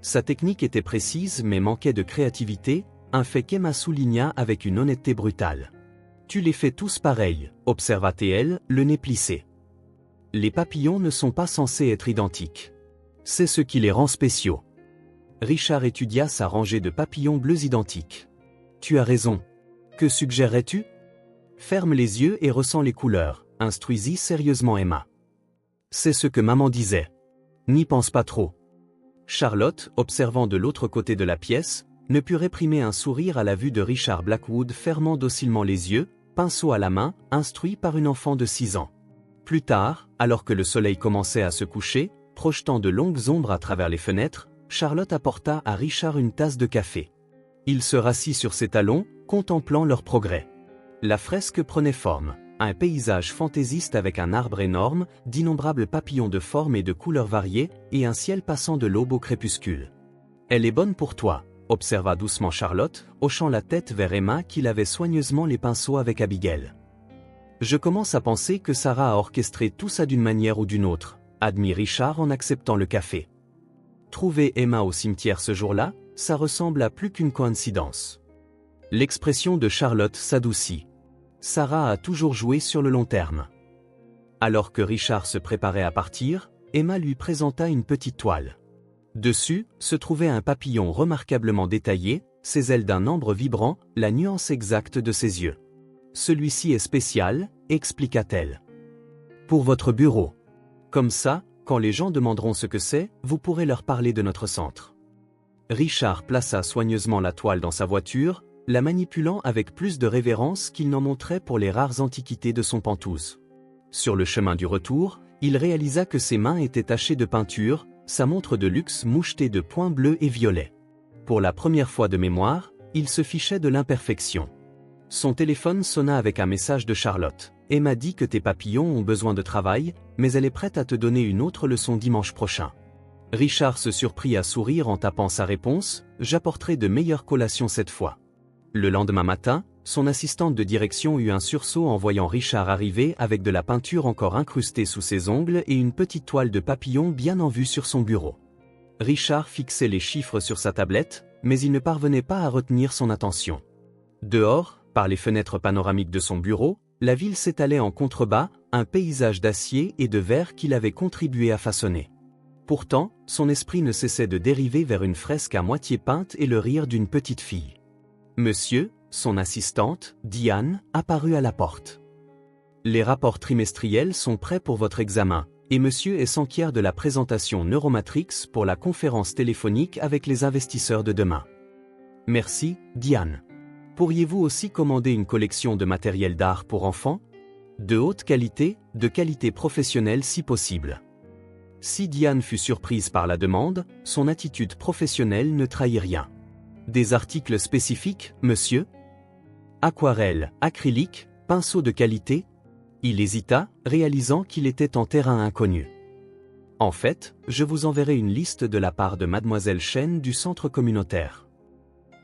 Sa technique était précise mais manquait de créativité, un fait qu'Emma souligna avec une honnêteté brutale. Tu les fais tous pareils, observa-t-elle, le nez plissé. Les papillons ne sont pas censés être identiques. C'est ce qui les rend spéciaux. Richard étudia sa rangée de papillons bleus identiques. Tu as raison. Que suggérerais-tu? Ferme les yeux et ressens les couleurs, instruisit sérieusement Emma. C'est ce que maman disait. N'y pense pas trop. Charlotte, observant de l'autre côté de la pièce, ne put réprimer un sourire à la vue de Richard Blackwood fermant docilement les yeux, pinceau à la main, instruit par une enfant de 6 ans. Plus tard, alors que le soleil commençait à se coucher, projetant de longues ombres à travers les fenêtres, Charlotte apporta à Richard une tasse de café. Il se rassit sur ses talons, contemplant leur progrès. La fresque prenait forme, un paysage fantaisiste avec un arbre énorme, d'innombrables papillons de formes et de couleurs variées, et un ciel passant de l'aube au crépuscule. Elle est bonne pour toi, observa doucement Charlotte, hochant la tête vers Emma qui lavait soigneusement les pinceaux avec Abigail. Je commence à penser que Sarah a orchestré tout ça d'une manière ou d'une autre, admit Richard en acceptant le café. Trouver Emma au cimetière ce jour-là, ça ressemble à plus qu'une coïncidence. L'expression de Charlotte s'adoucit. Sarah a toujours joué sur le long terme. Alors que Richard se préparait à partir, Emma lui présenta une petite toile. Dessus, se trouvait un papillon remarquablement détaillé, ses ailes d'un ambre vibrant, la nuance exacte de ses yeux. Celui-ci est spécial, expliqua-t-elle. Pour votre bureau. Comme ça, quand les gens demanderont ce que c'est, vous pourrez leur parler de notre centre. Richard plaça soigneusement la toile dans sa voiture, la manipulant avec plus de révérence qu'il n'en montrait pour les rares antiquités de son Pantouse. Sur le chemin du retour, il réalisa que ses mains étaient tachées de peinture, sa montre de luxe mouchetée de points bleus et violets. Pour la première fois de mémoire, il se fichait de l'imperfection. Son téléphone sonna avec un message de Charlotte. « Emma dit que tes papillons ont besoin de travail, mais elle est prête à te donner une autre leçon dimanche prochain. » Richard se surprit à sourire en tapant sa réponse, « J'apporterai de meilleures collations cette fois. » Le lendemain matin, son assistante de direction eut un sursaut en voyant Richard arriver avec de la peinture encore incrustée sous ses ongles et une petite toile de papillon bien en vue sur son bureau. Richard fixait les chiffres sur sa tablette, mais il ne parvenait pas à retenir son attention. Dehors, par les fenêtres panoramiques de son bureau, la ville s'étalait en contrebas, un paysage d'acier et de verre qu'il avait contribué à façonner. Pourtant, son esprit ne cessait de dériver vers une fresque à moitié peinte et le rire d'une petite fille. Monsieur, son assistante, Diane, apparut à la porte. Les rapports trimestriels sont prêts pour votre examen, et monsieur est s'enquiert de la présentation Neuromatrix pour la conférence téléphonique avec les investisseurs de demain. Merci, Diane. Pourriez-vous aussi commander une collection de matériel d'art pour enfants? De haute qualité, de qualité professionnelle si possible. Si Diane fut surprise par la demande, son attitude professionnelle ne trahit rien. Des articles spécifiques, monsieur? Aquarelle, acrylique, pinceau de qualité? Il hésita, réalisant qu'il était en terrain inconnu. En fait, je vous enverrai une liste de la part de mademoiselle Chen du centre communautaire.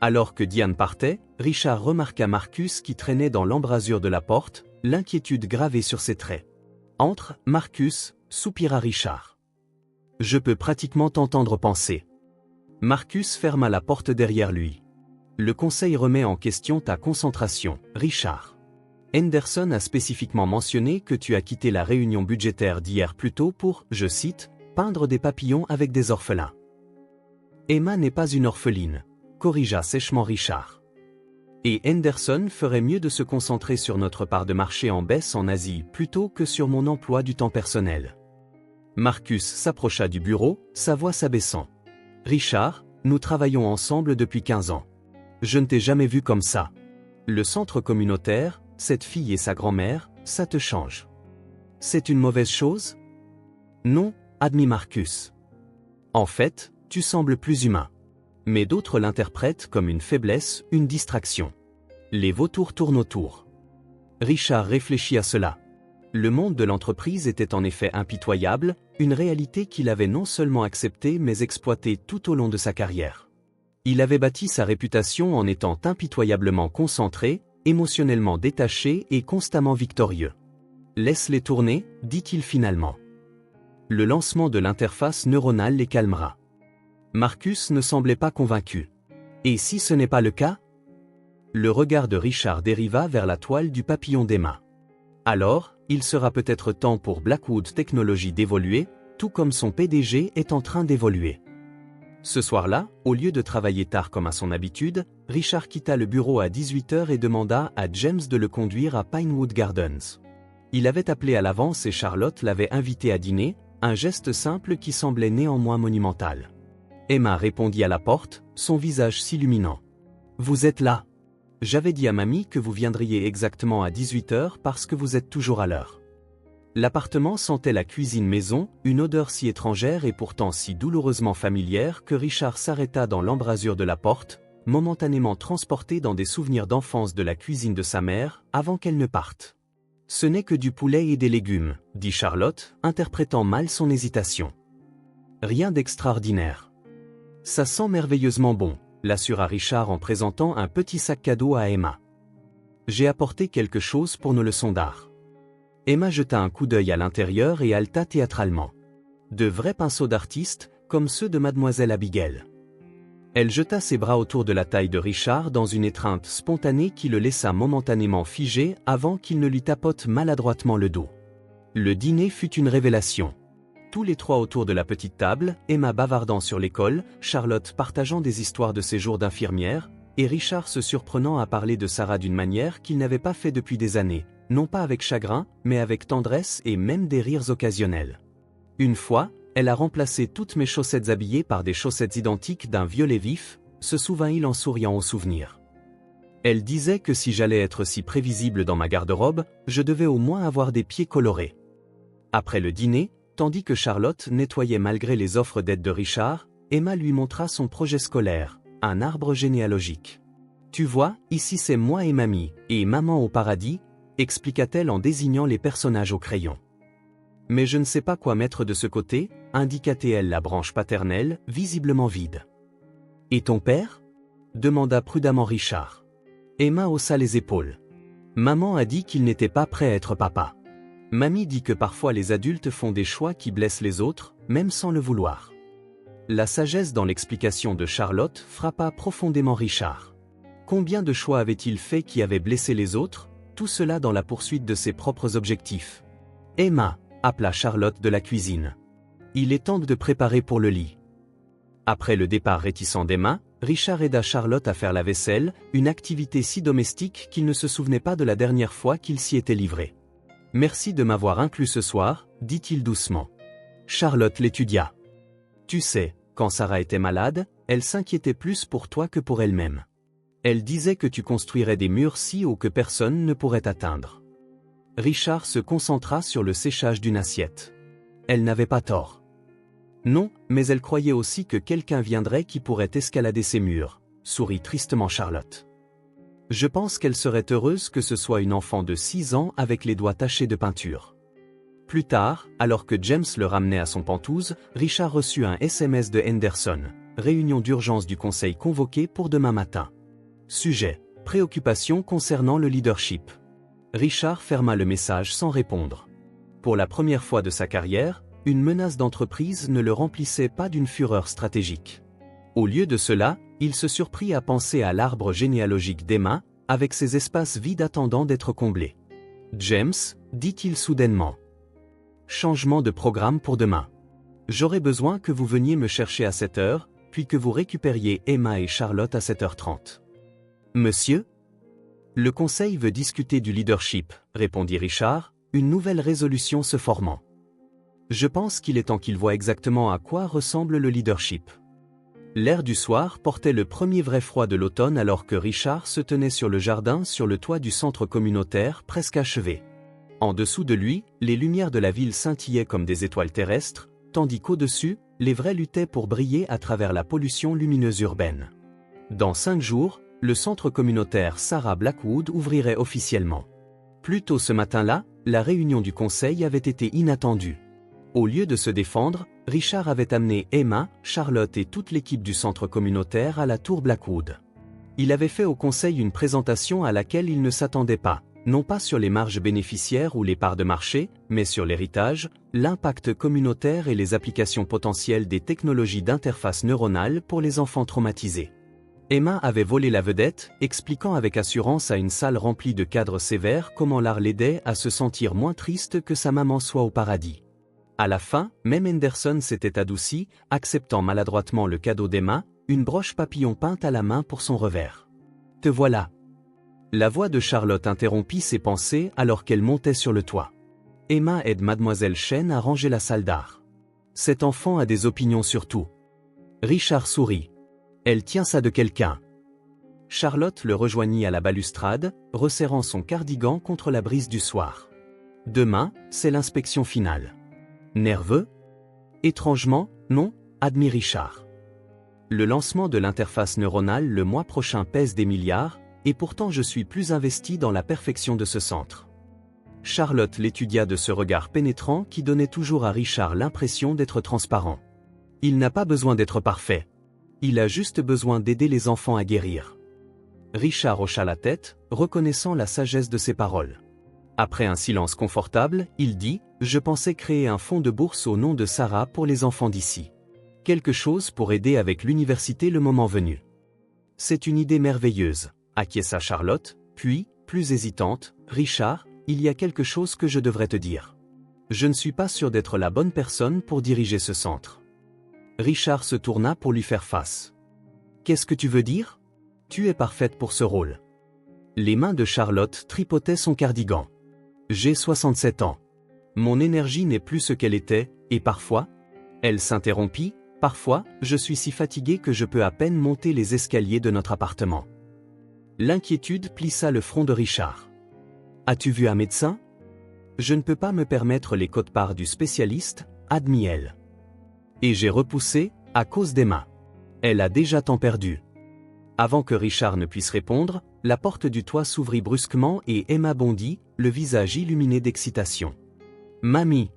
Alors que Diane partait, Richard remarqua Marcus qui traînait dans l'embrasure de la porte, l'inquiétude gravée sur ses traits. « Entre, Marcus » soupira Richard. « Je peux pratiquement t'entendre penser. » Marcus ferma la porte derrière lui. « Le conseil remet en question ta concentration, Richard. » Henderson a spécifiquement mentionné que tu as quitté la réunion budgétaire d'hier plutôt pour, je cite, peindre des papillons avec des orphelins. Emma n'est pas une orpheline, corrigea sèchement Richard. Et Henderson ferait mieux de se concentrer sur notre part de marché en baisse en Asie plutôt que sur mon emploi du temps personnel. Marcus s'approcha du bureau, sa voix s'abaissant. Richard, nous travaillons ensemble depuis 15 ans. Je ne t'ai jamais vu comme ça. Le centre communautaire, cette fille et sa grand-mère, ça te change. C'est une mauvaise chose? Non, admit Marcus. En fait, tu sembles plus humain. Mais d'autres l'interprètent comme une faiblesse, une distraction. Les vautours tournent autour. Richard réfléchit à cela. Le monde de l'entreprise était en effet impitoyable, une réalité qu'il avait non seulement acceptée mais exploitée tout au long de sa carrière. Il avait bâti sa réputation en étant impitoyablement concentré, émotionnellement détaché et constamment victorieux. Laisse-les tourner, dit-il finalement. Le lancement de l'interface neuronale les calmera. Marcus ne semblait pas convaincu. Et si ce n'est pas le cas? Le regard de Richard dériva vers la toile du papillon d'Emma. Alors, il sera peut-être temps pour Blackwood Technologies d'évoluer, tout comme son PDG est en train d'évoluer. Ce soir-là, au lieu de travailler tard comme à son habitude, Richard quitta le bureau à 18h et demanda à James de le conduire à Pinewood Gardens. Il avait appelé à l'avance et Charlotte l'avait invité à dîner, un geste simple qui semblait néanmoins monumental. Emma répondit à la porte, son visage s'illuminant. « Vous êtes là. J'avais dit à mamie que vous viendriez exactement à 18h parce que vous êtes toujours à l'heure. » L'appartement sentait la cuisine maison, une odeur si étrangère et pourtant si douloureusement familière que Richard s'arrêta dans l'embrasure de la porte, momentanément transporté dans des souvenirs d'enfance de la cuisine de sa mère, avant qu'elle ne parte. « Ce n'est que du poulet et des légumes, » dit Charlotte, interprétant mal son hésitation. « Rien d'extraordinaire. » Ça sent merveilleusement bon, l'assura Richard en présentant un petit sac cadeau à Emma. J'ai apporté quelque chose pour nos leçons d'art. Emma jeta un coup d'œil à l'intérieur et haleta théâtralement. De vrais pinceaux d'artiste, comme ceux de Mademoiselle Abigail. Elle jeta ses bras autour de la taille de Richard dans une étreinte spontanée qui le laissa momentanément figé avant qu'il ne lui tapote maladroitement le dos. Le dîner fut une révélation. Tous les trois autour de la petite table, Emma bavardant sur l'école, Charlotte partageant des histoires de ses jours d'infirmière, et Richard se surprenant à parler de Sarah d'une manière qu'il n'avait pas fait depuis des années, non pas avec chagrin, mais avec tendresse et même des rires occasionnels. Une fois, elle a remplacé toutes mes chaussettes habillées par des chaussettes identiques d'un violet vif, se souvint-il en souriant au souvenir. Elle disait que si j'allais être si prévisible dans ma garde-robe, je devais au moins avoir des pieds colorés. Après le dîner, tandis que Charlotte nettoyait malgré les offres d'aide de Richard, Emma lui montra son projet scolaire, un arbre généalogique. « Tu vois, ici c'est moi et mamie, et maman au paradis », expliqua-t-elle en désignant les personnages au crayon. « Mais je ne sais pas quoi mettre de ce côté », indiqua-t-elle la branche paternelle, visiblement vide. « Et ton père » demanda prudemment Richard. Emma haussa les épaules. « Maman a dit qu'il n'était pas prêt à être papa. Mamie dit que parfois les adultes font des choix qui blessent les autres, même sans le vouloir. » La sagesse dans l'explication de Charlotte frappa profondément Richard. Combien de choix avait-il fait qui avaient blessé les autres, tout cela dans la poursuite de ses propres objectifs? « Emma » appela Charlotte de la cuisine. « Il est temps de préparer pour le lit. » Après le départ réticent d'Emma, Richard aida Charlotte à faire la vaisselle, une activité si domestique qu'il ne se souvenait pas de la dernière fois qu'il s'y était livré. « Merci de m'avoir inclus ce soir, » dit-il doucement. Charlotte l'étudia. « Tu sais, quand Sarah était malade, elle s'inquiétait plus pour toi que pour elle-même. Elle disait que tu construirais des murs si hauts que personne ne pourrait atteindre. » Richard se concentra sur le séchage d'une assiette. Elle n'avait pas tort. Non, mais elle croyait aussi que quelqu'un viendrait qui pourrait escalader ces murs, sourit tristement Charlotte. Je pense qu'elle serait heureuse que ce soit une enfant de 6 ans avec les doigts tachés de peinture. Plus tard, alors que James le ramenait à son pantouse, Richard reçut un SMS de Henderson. Réunion d'urgence du conseil convoquée pour demain matin. Sujet: préoccupation concernant le leadership. Richard ferma le message sans répondre. Pour la première fois de sa carrière, une menace d'entreprise ne le remplissait pas d'une fureur stratégique. Au lieu de cela, il se surprit à penser à l'arbre généalogique d'Emma, avec ces espaces vides attendant d'être comblés. James, dit-il soudainement. Changement de programme pour demain. J'aurai besoin que vous veniez me chercher à 7 heures, puis que vous récupériez Emma et Charlotte à 7h30. Monsieur? Le conseil veut discuter du leadership, répondit Richard, une nouvelle résolution se formant. Je pense qu'il est temps qu'il voie exactement à quoi ressemble le leadership. L'air du soir portait le premier vrai froid de l'automne alors que Richard se tenait sur le jardin sur le toit du centre communautaire presque achevé. En dessous de lui, les lumières de la ville scintillaient comme des étoiles terrestres, tandis qu'au-dessus, les vrais luttaient pour briller à travers la pollution lumineuse urbaine. Dans 5 jours, le centre communautaire Sarah Blackwood ouvrirait officiellement. Plus tôt ce matin-là, la réunion du conseil avait été inattendue. Au lieu de se défendre, Richard avait amené Emma, Charlotte et toute l'équipe du centre communautaire à la tour Blackwood. Il avait fait au conseil une présentation à laquelle il ne s'attendait pas, non pas sur les marges bénéficiaires ou les parts de marché, mais sur l'héritage, l'impact communautaire et les applications potentielles des technologies d'interface neuronale pour les enfants traumatisés. Emma avait volé la vedette, expliquant avec assurance à une salle remplie de cadres sévères comment l'art l'aidait à se sentir moins triste que sa maman soit au paradis. À la fin, même Henderson s'était adouci, acceptant maladroitement le cadeau d'Emma, une broche papillon peinte à la main pour son revers. « Te voilà !» La voix de Charlotte interrompit ses pensées alors qu'elle montait sur le toit. Emma aide Mademoiselle Chen à ranger la salle d'art. Cet enfant a des opinions sur tout. Richard sourit. Elle tient ça de quelqu'un. Charlotte le rejoignit à la balustrade, resserrant son cardigan contre la brise du soir. Demain, c'est l'inspection finale. Nerveux? Étrangement, non, admit Richard. Le lancement de l'interface neuronale le mois prochain pèse des milliards, et pourtant je suis plus investi dans la perfection de ce centre. Charlotte l'étudia de ce regard pénétrant qui donnait toujours à Richard l'impression d'être transparent. Il n'a pas besoin d'être parfait. Il a juste besoin d'aider les enfants à guérir. Richard hocha la tête, reconnaissant la sagesse de ses paroles. Après un silence confortable, il dit « Je pensais créer un fonds de bourse au nom de Sarah pour les enfants d'ici. Quelque chose pour aider avec l'université le moment venu. » C'est une idée merveilleuse, acquiesça Charlotte, puis, plus hésitante, « Richard, il y a quelque chose que je devrais te dire. Je ne suis pas sûr d'être la bonne personne pour diriger ce centre. » Richard se tourna pour lui faire face. « Qu'est-ce que tu veux dire? Tu es parfaite pour ce rôle. » Les mains de Charlotte tripotaient son cardigan. « J'ai 67 ans. Mon énergie n'est plus ce qu'elle était, et parfois... » Elle s'interrompit, « Parfois, je suis si fatiguée que je peux à peine monter les escaliers de notre appartement. » L'inquiétude plissa le front de Richard. « As-tu vu un médecin? » « Je ne peux pas me permettre les quotes-parts du spécialiste, » admit-elle. « Et j'ai repoussé, à cause d'Emma. Elle a déjà tant perdu. » Avant que Richard ne puisse répondre, la porte du toit s'ouvrit brusquement et Emma bondit, le visage illuminé d'excitation. « Mamie!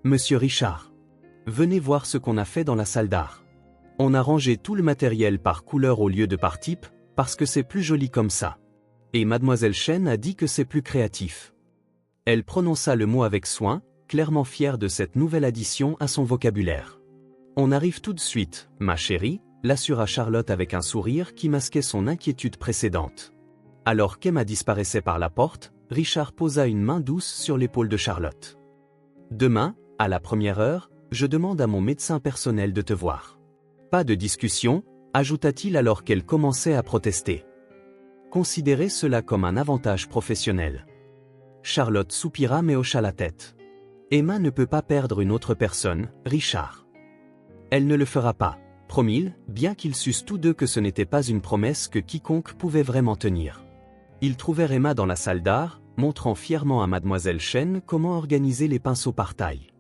Monsieur Richard! Venez voir ce qu'on a fait dans la salle d'art. On a rangé tout le matériel par couleur au lieu de par type, parce que c'est plus joli comme ça. Et Mademoiselle Chen a dit que c'est plus créatif. » Elle prononça le mot avec soin, clairement fière de cette nouvelle addition à son vocabulaire. « On arrive tout de suite, ma chérie, » l'assura Charlotte avec un sourire qui masquait son inquiétude précédente. Alors qu'Emma disparaissait par la porte, Richard posa une main douce sur l'épaule de Charlotte. « Demain, à la première heure, je demande à mon médecin personnel de te voir. » Pas de discussion, ajouta-t-il alors qu'elle commençait à protester. Considérez cela comme un avantage professionnel. Charlotte soupira mais hocha la tête. Emma ne peut pas perdre une autre personne, Richard. Elle ne le fera pas, promit-il, bien qu'ils sussent tous deux que ce n'était pas une promesse que quiconque pouvait vraiment tenir. Ils trouvèrent Emma dans la salle d'art, montrant fièrement à Mademoiselle Chen comment organiser les pinceaux par taille.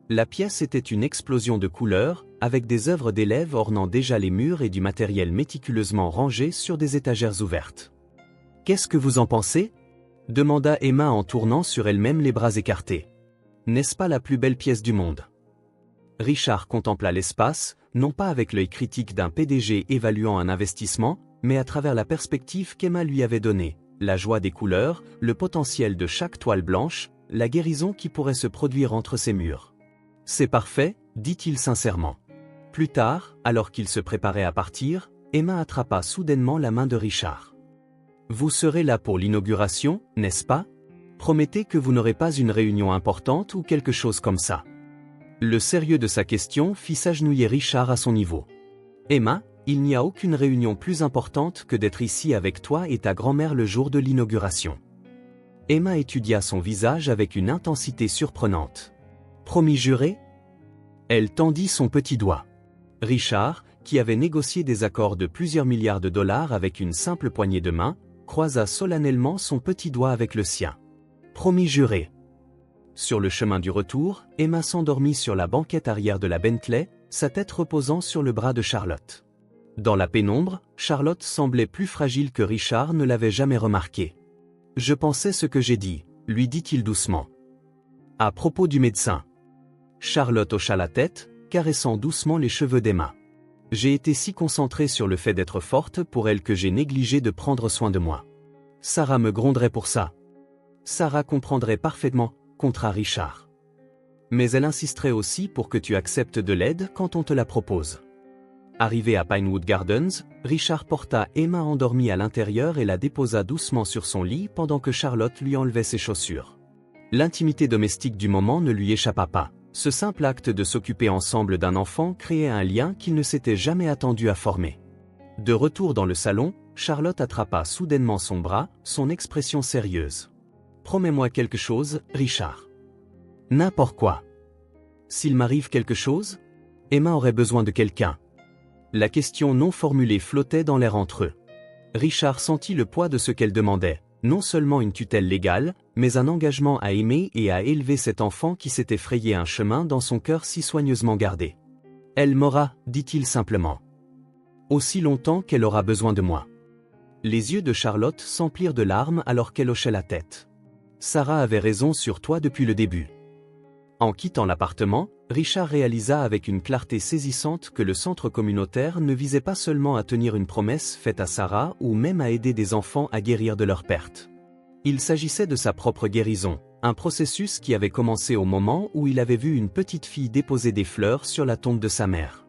La pièce était une explosion de couleurs, avec des œuvres d'élèves ornant déjà les murs et du matériel méticuleusement rangé sur des étagères ouvertes. « Qu'est-ce que vous en pensez ?» demanda Emma en tournant sur elle-même les bras écartés. « N'est-ce pas la plus belle pièce du monde ?» Richard contempla l'espace, non pas avec l'œil critique d'un PDG évaluant un investissement, mais à travers la perspective qu'Emma lui avait donnée, la joie des couleurs, le potentiel de chaque toile blanche, la guérison qui pourrait se produire entre ces murs. « C'est parfait, » dit-il sincèrement. Plus tard, alors qu'il se préparait à partir, Emma attrapa soudainement la main de Richard. « Vous serez là pour l'inauguration, n'est-ce pas? Promettez que vous n'aurez pas une réunion importante ou quelque chose comme ça. Le sérieux de sa question fit s'agenouiller Richard à son niveau. Emma, il n'y a aucune réunion plus importante que d'être ici avec toi et ta grand-mère le jour de l'inauguration. Emma étudia son visage avec une intensité surprenante. Promis juré? Elle tendit son petit doigt. Richard, qui avait négocié des accords de plusieurs milliards de dollars avec une simple poignée de main, croisa solennellement son petit doigt avec le sien. Promis juré. Sur le chemin du retour, Emma s'endormit sur la banquette arrière de la Bentley, sa tête reposant sur le bras de Charlotte. Dans la pénombre, Charlotte semblait plus fragile que Richard ne l'avait jamais remarqué. « Je pensais ce que j'ai dit », lui dit-il doucement. « À propos du médecin. » Charlotte hocha la tête, caressant doucement les cheveux d'Emma. « J'ai été si concentrée sur le fait d'être forte pour elle que j'ai négligé de prendre soin de moi. Sarah me gronderait pour ça. » Sarah comprendrait parfaitement, contra Richard. Mais elle insisterait aussi pour que tu acceptes de l'aide quand on te la propose. Arrivé à Pinewood Gardens, Richard porta Emma endormie à l'intérieur et la déposa doucement sur son lit pendant que Charlotte lui enlevait ses chaussures. L'intimité domestique du moment ne lui échappa pas. Ce simple acte de s'occuper ensemble d'un enfant créait un lien qu'il ne s'était jamais attendu à former. De retour dans le salon, Charlotte attrapa soudainement son bras, son expression sérieuse. « Promets-moi quelque chose, Richard. »« N'importe quoi. »« S'il m'arrive quelque chose ? » Emma aurait besoin de quelqu'un. La question non formulée flottait dans l'air entre eux. Richard sentit le poids de ce qu'elle demandait, non seulement une tutelle légale, mais un engagement à aimer et à élever cet enfant qui s'était frayé un chemin dans son cœur si soigneusement gardé. « Elle m'aura, dit-il simplement. Aussi longtemps qu'elle aura besoin de moi. » Les yeux de Charlotte s'emplirent de larmes alors qu'elle hochait la tête. « Sarah avait raison sur toi depuis le début. » En quittant l'appartement, Richard réalisa avec une clarté saisissante que le centre communautaire ne visait pas seulement à tenir une promesse faite à Sarah ou même à aider des enfants à guérir de leur perte. Il s'agissait de sa propre guérison, un processus qui avait commencé au moment où il avait vu une petite fille déposer des fleurs sur la tombe de sa mère.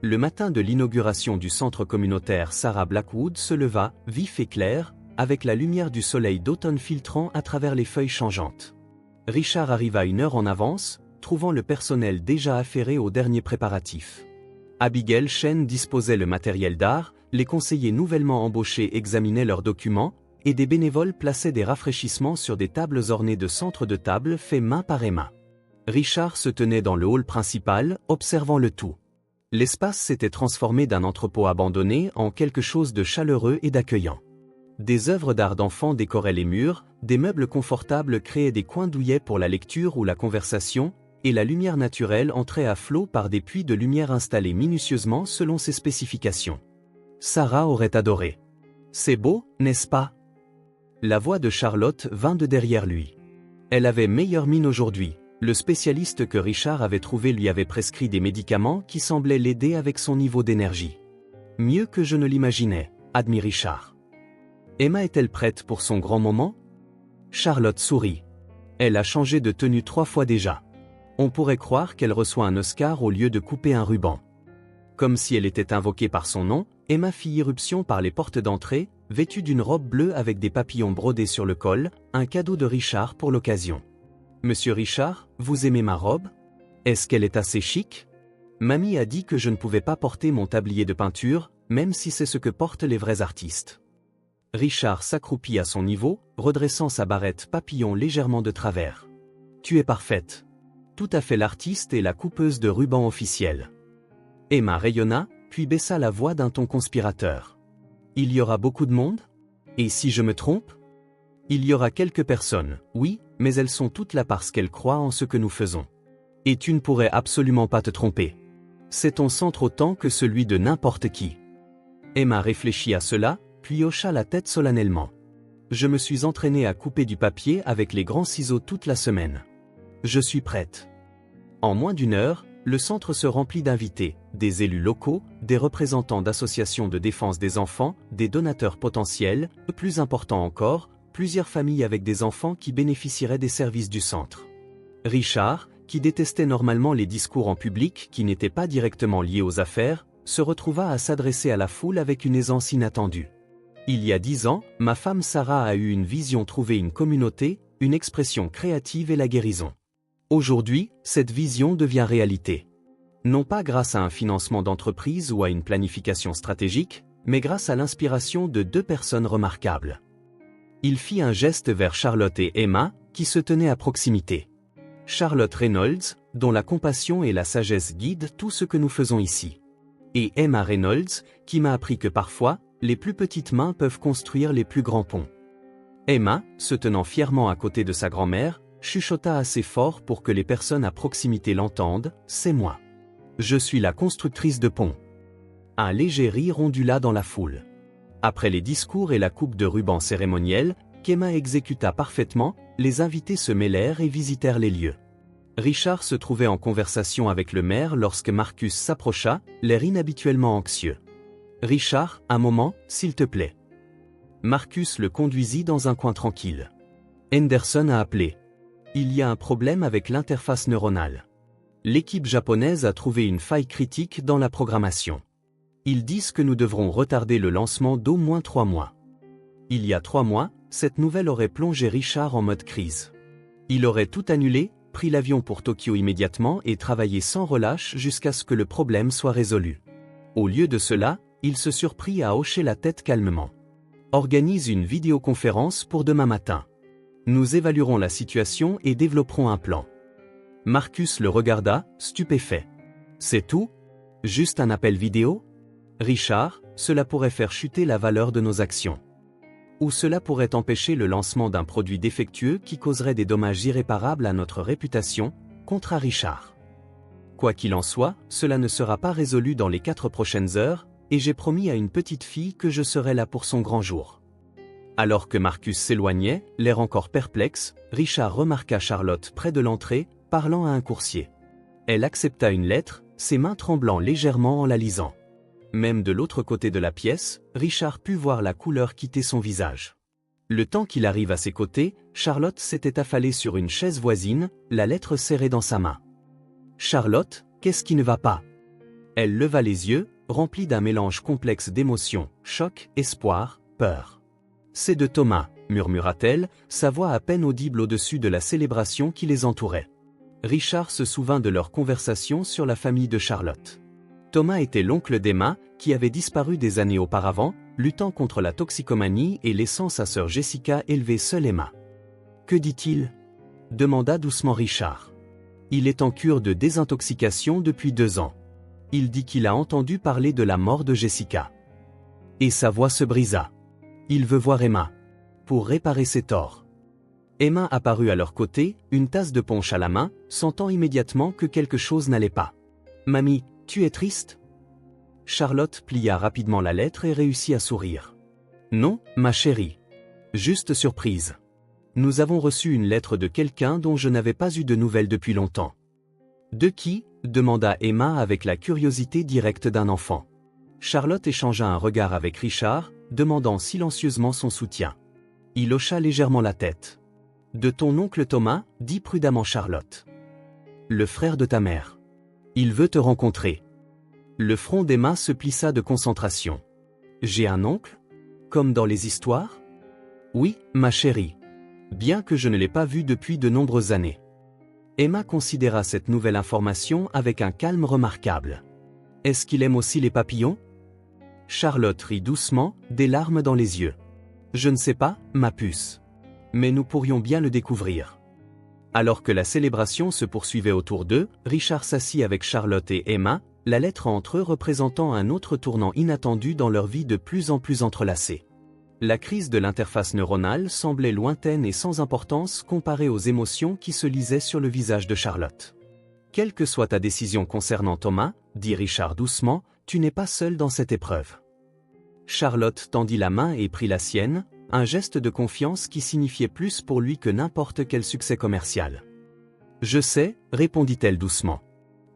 Le matin de l'inauguration du centre communautaire Sarah Blackwood se leva, vif et clair, avec la lumière du soleil d'automne filtrant à travers les feuilles changeantes. Richard arriva 1 heure en avance, trouvant le personnel déjà affairé aux derniers préparatifs. Abigail Shen disposait le matériel d'art, les conseillers nouvellement embauchés examinaient leurs documents, et des bénévoles plaçaient des rafraîchissements sur des tables ornées de centres de table faits main par main. Richard se tenait dans le hall principal, observant le tout. L'espace s'était transformé d'un entrepôt abandonné en quelque chose de chaleureux et d'accueillant. Des œuvres d'art d'enfants décoraient les murs, des meubles confortables créaient des coins douillets pour la lecture ou la conversation, et la lumière naturelle entrait à flot par des puits de lumière installés minutieusement selon ses spécifications. Sarah aurait adoré. « C'est beau, n'est-ce pas ?» La voix de Charlotte vint de derrière lui. Elle avait meilleure mine aujourd'hui. Le spécialiste que Richard avait trouvé lui avait prescrit des médicaments qui semblaient l'aider avec son niveau d'énergie. « Mieux que je ne l'imaginais, » admit Richard. Emma est-elle prête pour son grand moment? Charlotte sourit. Elle a changé de tenue 3 fois déjà. On pourrait croire qu'elle reçoit un Oscar au lieu de couper un ruban. Comme si elle était invoquée par son nom, Emma fit irruption par les portes d'entrée, vêtue d'une robe bleue avec des papillons brodés sur le col, un cadeau de Richard pour l'occasion. « Monsieur Richard, vous aimez ma robe? Est-ce qu'elle est assez chic? Mamie a dit que je ne pouvais pas porter mon tablier de peinture, même si c'est ce que portent les vrais artistes. » Richard s'accroupit à son niveau, redressant sa barrette papillon légèrement de travers. « Tu es parfaite. Tout à fait l'artiste et la coupeuse de ruban officielle. » Emma rayonna, puis baissa la voix d'un ton conspirateur. « Il y aura beaucoup de monde? Et si je me trompe? Il y aura quelques personnes, oui, mais elles sont toutes là parce qu'elles croient en ce que nous faisons. Et tu ne pourrais absolument pas te tromper. C'est ton centre autant que celui de n'importe qui. » Emma réfléchit à cela, puis hocha la tête solennellement. « Je me suis entraînée à couper du papier avec les grands ciseaux toute la semaine. Je suis prête. » En moins d'1 heure, le centre se remplit d'invités, des élus locaux, des représentants d'associations de défense des enfants, des donateurs potentiels, plus important encore, plusieurs familles avec des enfants qui bénéficieraient des services du centre. Richard, qui détestait normalement les discours en public qui n'étaient pas directement liés aux affaires, se retrouva à s'adresser à la foule avec une aisance inattendue. « Il y a 10 ans, ma femme Sarah a eu une vision, trouver une communauté, une expression créative et la guérison. Aujourd'hui, cette vision devient réalité. Non pas grâce à un financement d'entreprise ou à une planification stratégique, mais grâce à l'inspiration de 2 personnes remarquables. Il fit un geste vers Charlotte et Emma, qui se tenaient à proximité. Charlotte Reynolds, dont la compassion et la sagesse guident tout ce que nous faisons ici. Et Emma Reynolds, qui m'a appris que parfois, les plus petites mains peuvent construire les plus grands ponts. Emma, se tenant fièrement à côté de sa grand-mère, chuchota assez fort pour que les personnes à proximité l'entendent, « C'est moi. Je suis la constructrice de ponts. » Un léger rire ondula dans la foule. Après les discours et la coupe de ruban cérémonielle, qu'Emma exécuta parfaitement, les invités se mêlèrent et visitèrent les lieux. Richard se trouvait en conversation avec le maire lorsque Marcus s'approcha, l'air inhabituellement anxieux. « Richard, un moment, s'il te plaît. » Marcus le conduisit dans un coin tranquille. Henderson a appelé. Il y a un problème avec l'interface neuronale. L'équipe japonaise a trouvé une faille critique dans la programmation. Ils disent que nous devrons retarder le lancement d'au moins 3 mois. Il y a 3 mois, cette nouvelle aurait plongé Richard en mode crise. Il aurait tout annulé, pris l'avion pour Tokyo immédiatement et travaillé sans relâche jusqu'à ce que le problème soit résolu. Au lieu de cela, il se surprit à hocher la tête calmement. Organise une vidéoconférence pour demain matin. Nous évaluerons la situation et développerons un plan. Marcus le regarda, stupéfait. C'est tout? Juste un appel vidéo? Richard, cela pourrait faire chuter la valeur de nos actions. Ou cela pourrait empêcher le lancement d'un produit défectueux qui causerait des dommages irréparables à notre réputation, contra Richard. Quoi qu'il en soit, cela ne sera pas résolu dans les 4 prochaines heures, et j'ai promis à une petite fille que je serai là pour son grand jour. Alors que Marcus s'éloignait, l'air encore perplexe, Richard remarqua Charlotte près de l'entrée, parlant à un coursier. Elle accepta une lettre, ses mains tremblant légèrement en la lisant. Même de l'autre côté de la pièce, Richard put voir la couleur quitter son visage. Le temps qu'il arrive à ses côtés, Charlotte s'était affalée sur une chaise voisine, la lettre serrée dans sa main. « Charlotte, qu'est-ce qui ne va pas ?» Elle leva les yeux, remplis d'un mélange complexe d'émotions, choc, espoir, peur. « C'est de Thomas, » murmura-t-elle, sa voix à peine audible au-dessus de la célébration qui les entourait. Richard se souvint de leur conversation sur la famille de Charlotte. Thomas était l'oncle d'Emma, qui avait disparu des années auparavant, luttant contre la toxicomanie et laissant sa sœur Jessica élever seule Emma. « Que dit-il » demanda doucement Richard. « Il est en cure de désintoxication depuis 2 ans. Il dit qu'il a entendu parler de la mort de Jessica. » Et sa voix se brisa. Il veut voir Emma. Pour réparer ses torts. Emma apparut à leur côté, une tasse de punch à la main, sentant immédiatement que quelque chose n'allait pas. « Mamie, tu es triste ?» Charlotte plia rapidement la lettre et réussit à sourire. « Non, ma chérie. Juste surprise. Nous avons reçu une lettre de quelqu'un dont je n'avais pas eu de nouvelles depuis longtemps. »« De qui ?» demanda Emma avec la curiosité directe d'un enfant. Charlotte échangea un regard avec Richard, demandant silencieusement son soutien. Il hocha légèrement la tête. « De ton oncle Thomas, dit prudemment Charlotte. Le frère de ta mère. Il veut te rencontrer. » Le front d'Emma se plissa de concentration. « J'ai un oncle? Comme dans les histoires? »« Oui, ma chérie. Bien que je ne l'ai pas vu depuis de nombreuses années. » Emma considéra cette nouvelle information avec un calme remarquable. « Est-ce qu'il aime aussi les papillons ?» Charlotte rit doucement, des larmes dans les yeux. « Je ne sais pas, ma puce. Mais nous pourrions bien le découvrir. » Alors que la célébration se poursuivait autour d'eux, Richard s'assit avec Charlotte et Emma, la lettre entre eux représentant un autre tournant inattendu dans leur vie de plus en plus entrelacée. La crise de l'interface neuronale semblait lointaine et sans importance comparée aux émotions qui se lisaient sur le visage de Charlotte. « Quelle que soit ta décision concernant Thomas, » dit Richard doucement, « tu n'es pas seul dans cette épreuve. » Charlotte tendit la main et prit la sienne, un geste de confiance qui signifiait plus pour lui que n'importe quel succès commercial. « Je sais, » répondit-elle doucement.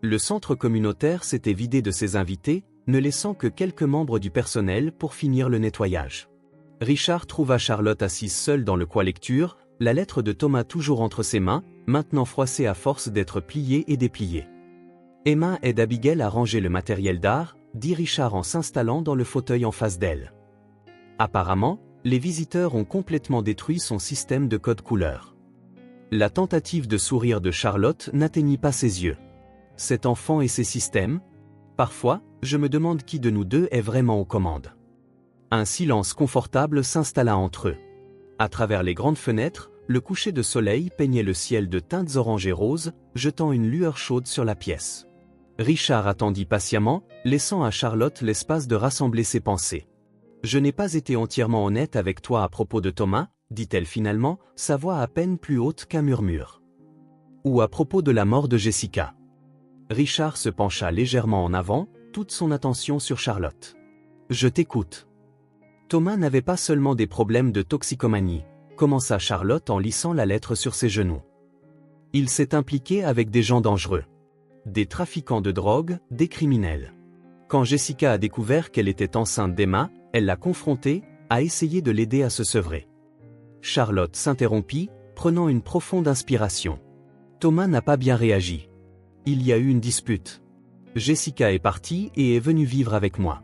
Le centre communautaire s'était vidé de ses invités, ne laissant que quelques membres du personnel pour finir le nettoyage. Richard trouva Charlotte assise seule dans le coin lecture, la lettre de Thomas toujours entre ses mains, maintenant froissée à force d'être pliée et dépliée. « Emma aide Abigail à ranger le matériel d'art, » dit Richard en s'installant dans le fauteuil en face d'elle. « Apparemment, les visiteurs ont complètement détruit son système de code couleur. La tentative de sourire de Charlotte n'atteignit pas ses yeux. Cet enfant et ses systèmes? Parfois, je me demande qui de nous deux est vraiment aux commandes. Un silence confortable s'installa entre eux. À travers les grandes fenêtres, le coucher de soleil peignait le ciel de teintes orange et roses, jetant une lueur chaude sur la pièce. Richard attendit patiemment, laissant à Charlotte l'espace de rassembler ses pensées. « Je n'ai pas été entièrement honnête avec toi à propos de Thomas, » dit-elle finalement, sa voix à peine plus haute qu'un murmure. « Ou à propos de la mort de Jessica. » Richard se pencha légèrement en avant, toute son attention sur Charlotte. « Je t'écoute. » Thomas n'avait pas seulement des problèmes de toxicomanie, commença Charlotte en lissant la lettre sur ses genoux. Il s'est impliqué avec des gens dangereux. Des trafiquants de drogue, des criminels. Quand Jessica a découvert qu'elle était enceinte d'Emma, elle l'a confrontée, a essayé de l'aider à se sevrer. Charlotte s'interrompit, prenant une profonde inspiration. Thomas n'a pas bien réagi. Il y a eu une dispute. Jessica est partie et est venue vivre avec moi.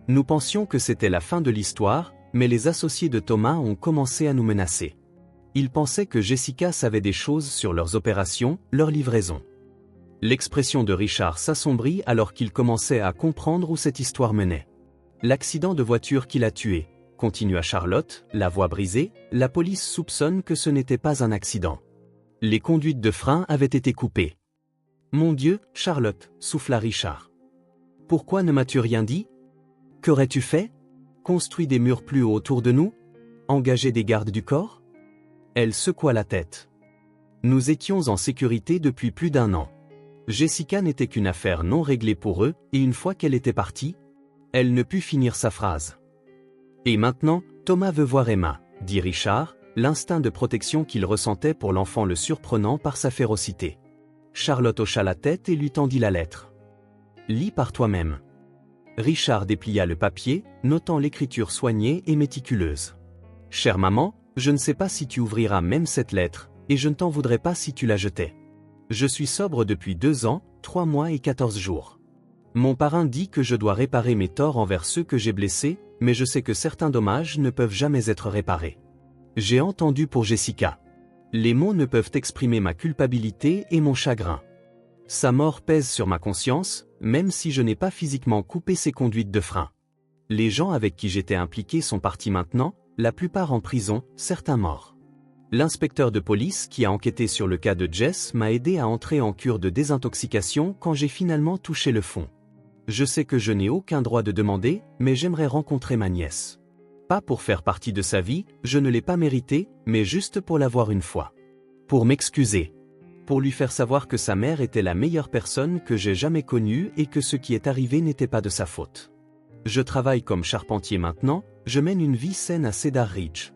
Nous pensions que c'était la fin de l'histoire, mais les associés de Thomas ont commencé à nous menacer. Ils pensaient que Jessica savait des choses sur leurs opérations, leurs livraisons. L'expression de Richard s'assombrit alors qu'il commençait à comprendre où cette histoire menait. L'accident de voiture qui l'a tué, continua Charlotte, la voix brisée, la police soupçonne que ce n'était pas un accident. Les conduites de frein avaient été coupées. Mon Dieu, Charlotte, souffla Richard. Pourquoi ne m'as-tu rien dit? Qu'aurais-tu fait? Construit des murs plus hauts autour de nous? Engagé des gardes du corps? Elle secoua la tête. Nous étions en sécurité depuis plus d'1 an. Jessica n'était qu'une affaire non réglée pour eux, et une fois qu'elle était partie, elle ne put finir sa phrase. Et maintenant, Thomas veut voir Emma, dit Richard, l'instinct de protection qu'il ressentait pour l'enfant le surprenant par sa férocité. Charlotte hocha la tête et lui tendit la lettre. Lis par toi-même. Richard déplia le papier, notant l'écriture soignée et méticuleuse. Chère maman, je ne sais pas si tu ouvriras même cette lettre, et je ne t'en voudrais pas si tu la jetais. Je suis sobre depuis 2 ans, 3 mois et 14 jours. Mon parrain dit que je dois réparer mes torts envers ceux que j'ai blessés, mais je sais que certains dommages ne peuvent jamais être réparés. J'ai entendu pour Jessica. Les mots ne peuvent exprimer ma culpabilité et mon chagrin. Sa mort pèse sur ma conscience, même si je n'ai pas physiquement coupé ses conduites de frein. Les gens avec qui j'étais impliqué sont partis maintenant, la plupart en prison, certains morts. L'inspecteur de police qui a enquêté sur le cas de Jess m'a aidé à entrer en cure de désintoxication quand j'ai finalement touché le fond. Je sais que je n'ai aucun droit de demander, mais j'aimerais rencontrer ma nièce. Pas pour faire partie de sa vie, je ne l'ai pas mérité, mais juste pour la voir une fois. Pour m'excuser. Pour lui faire savoir que sa mère était la meilleure personne que j'ai jamais connue et que ce qui est arrivé n'était pas de sa faute. Je travaille comme charpentier maintenant, je mène une vie saine à Cedar Ridge.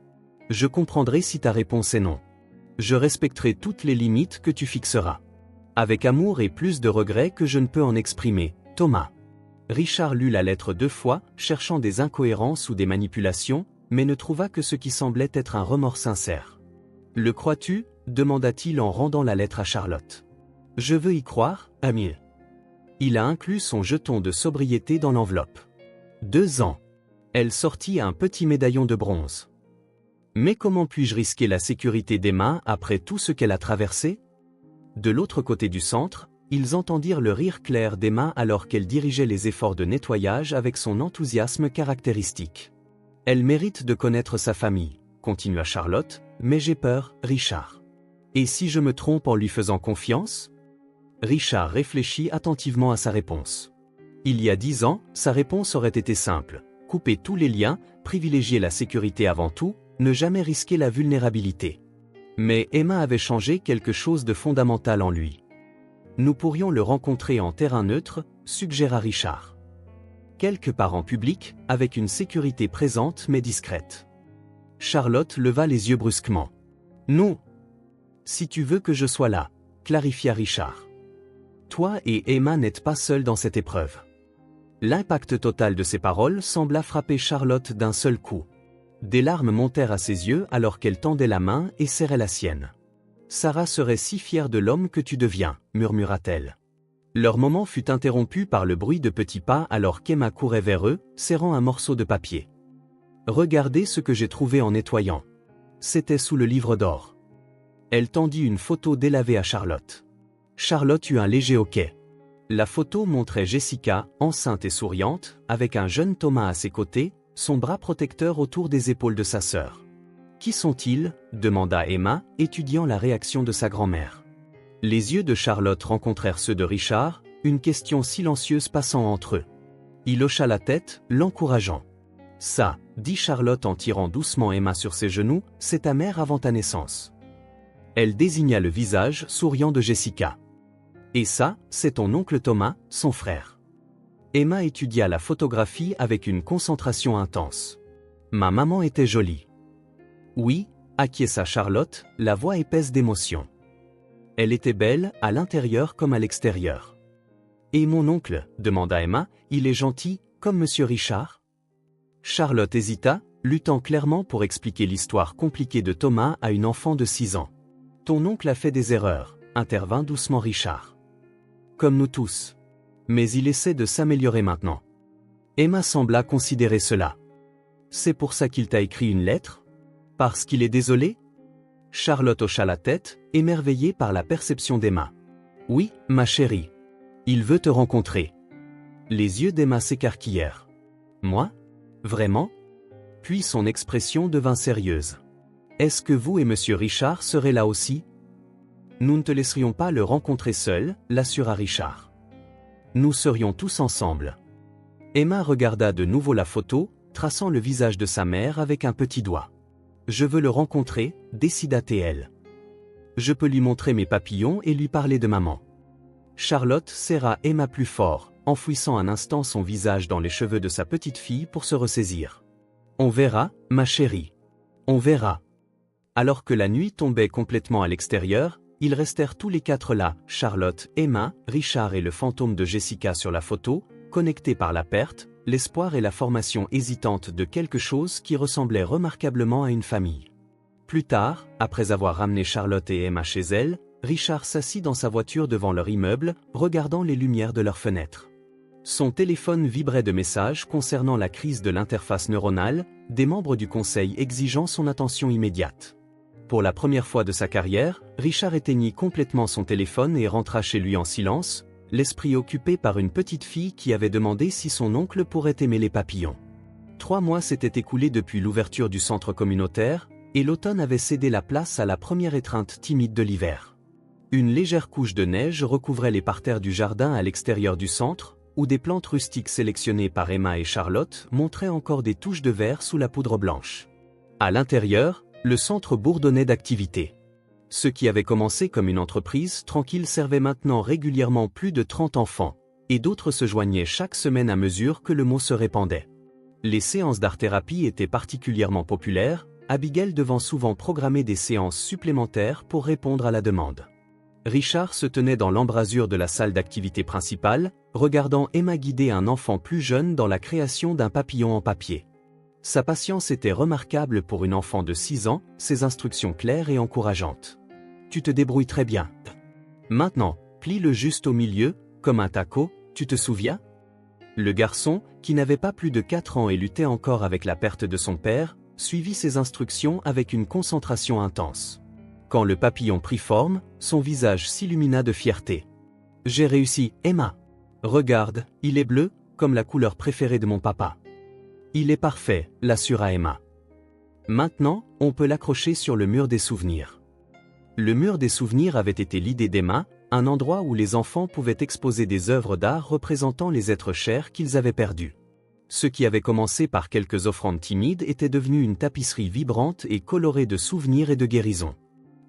Je comprendrai si ta réponse est non. Je respecterai toutes les limites que tu fixeras. Avec amour et plus de regrets que je ne peux en exprimer, Thomas. Richard lut la lettre 2 fois, cherchant des incohérences ou des manipulations, mais ne trouva que ce qui semblait être un remords sincère. « Le crois-tu » demanda-t-il en rendant la lettre à Charlotte. « Je veux y croire, ami. » Il a inclus son jeton de sobriété dans l'enveloppe. 2 ans. Elle sortit un petit médaillon de bronze. Mais comment puis-je risquer la sécurité d'Emma après tout ce qu'elle a traversé? De l'autre côté du centre, ils entendirent le rire clair d'Emma alors qu'elle dirigeait les efforts de nettoyage avec son enthousiasme caractéristique. « Elle mérite de connaître sa famille, » continua Charlotte, « mais j'ai peur, Richard. Et si je me trompe en lui faisant confiance ?» Richard réfléchit attentivement à sa réponse. Il y a 10 ans, sa réponse aurait été simple. Couper tous les liens, privilégier la sécurité avant tout, ne jamais risquer la vulnérabilité. Mais Emma avait changé quelque chose de fondamental en lui. Nous pourrions le rencontrer en terrain neutre, suggéra Richard. Quelque part en public, avec une sécurité présente mais discrète. Charlotte leva les yeux brusquement. Non. Si tu veux que je sois là, clarifia Richard. Toi et Emma n'êtes pas seuls dans cette épreuve. L'impact total de ces paroles sembla frapper Charlotte d'un seul coup. Des larmes montèrent à ses yeux alors qu'elle tendait la main et serrait la sienne. Sarah serait si fière de l'homme que tu deviens, murmura-t-elle. Leur moment fut interrompu par le bruit de petits pas alors qu'Emma courait vers eux, serrant un morceau de papier. Regardez ce que j'ai trouvé en nettoyant. C'était sous le livre d'or. Elle tendit une photo délavée à Charlotte. Charlotte eut un léger hoquet. La photo montrait Jessica, enceinte et souriante, avec un jeune Thomas à ses côtés, son bras protecteur autour des épaules de sa sœur. « Qui sont-ils » demanda Emma, étudiant la réaction de sa grand-mère. Les yeux de Charlotte rencontrèrent ceux de Richard, une question silencieuse passant entre eux. Il hocha la tête, l'encourageant. « Ça, » dit Charlotte en tirant doucement Emma sur ses genoux, « c'est ta mère avant ta naissance. » Elle désigna le visage souriant de Jessica. « Et ça, c'est ton oncle Thomas, son frère. » Emma étudia la photographie avec une concentration intense. « Ma maman était jolie. » « Oui, » acquiesça Charlotte, la voix épaisse d'émotion. « Elle était belle, à l'intérieur comme à l'extérieur. »« Et mon oncle » demanda Emma, « il est gentil, comme Monsieur Richard ?» Charlotte hésita, luttant clairement pour expliquer l'histoire compliquée de Thomas à une enfant de 6 ans. « Ton oncle a fait des erreurs » intervint doucement Richard. « Comme nous tous. Mais il essaie de s'améliorer maintenant. » Emma sembla considérer cela. « C'est pour ça qu'il t'a écrit une lettre ? Parce qu'il est désolé ?» Charlotte hocha la tête, émerveillée par la perception d'Emma. « Oui, ma chérie. Il veut te rencontrer. » Les yeux d'Emma s'écarquillèrent. « Moi ? Vraiment ? » Puis son expression devint sérieuse. « Est-ce que vous et Monsieur Richard serez là aussi ? » « Nous ne te laisserions pas le rencontrer seul, » l'assura Richard. « Nous serions tous ensemble. » Emma regarda de nouveau la photo, traçant le visage de sa mère avec un petit doigt. « Je veux le rencontrer, » décida-t-elle. « Je peux lui montrer mes papillons et lui parler de maman. » Charlotte serra Emma plus fort, enfouissant un instant son visage dans les cheveux de sa petite fille pour se ressaisir. « On verra, ma chérie. On verra. » Alors que la nuit tombait complètement à l'extérieur, ils restèrent tous les quatre là, Charlotte, Emma, Richard et le fantôme de Jessica sur la photo, connectés par la perte, l'espoir et la formation hésitante de quelque chose qui ressemblait remarquablement à une famille. Plus tard, après avoir ramené Charlotte et Emma chez elle, Richard s'assit dans sa voiture devant leur immeuble, regardant les lumières de leur fenêtre. Son téléphone vibrait de messages concernant la crise de l'interface neuronale, des membres du conseil exigeant son attention immédiate. Pour la première fois de sa carrière, Richard éteignit complètement son téléphone et rentra chez lui en silence, l'esprit occupé par une petite fille qui avait demandé si son oncle pourrait aimer les papillons. 3 mois s'étaient écoulés depuis l'ouverture du centre communautaire, et l'automne avait cédé la place à la première étreinte timide de l'hiver. Une légère couche de neige recouvrait les parterres du jardin à l'extérieur du centre, où des plantes rustiques sélectionnées par Emma et Charlotte montraient encore des touches de vert sous la poudre blanche. À l'intérieur, le centre bourdonnait d'activité. Ce qui avait commencé comme une entreprise tranquille servait maintenant régulièrement plus de 30 enfants, et d'autres se joignaient chaque semaine à mesure que le mot se répandait. Les séances d'art-thérapie étaient particulièrement populaires, Abigail devant souvent programmer des séances supplémentaires pour répondre à la demande. Richard se tenait dans l'embrasure de la salle d'activité principale, regardant Emma guider un enfant plus jeune dans la création d'un papillon en papier. Sa patience était remarquable pour une enfant de 6 ans, ses instructions claires et encourageantes. « Tu te débrouilles très bien. Maintenant, plie-le juste au milieu, comme un taco, tu te souviens ?» Le garçon, qui n'avait pas plus de 4 ans et luttait encore avec la perte de son père, suivit ses instructions avec une concentration intense. Quand le papillon prit forme, son visage s'illumina de fierté. « J'ai réussi, Emma. Regarde, il est bleu, comme la couleur préférée de mon papa. » « Il est parfait, » l'assura Emma. « Maintenant, on peut l'accrocher sur le mur des souvenirs. » Le mur des souvenirs avait été l'idée d'Emma, un endroit où les enfants pouvaient exposer des œuvres d'art représentant les êtres chers qu'ils avaient perdus. Ce qui avait commencé par quelques offrandes timides était devenu une tapisserie vibrante et colorée de souvenirs et de guérison.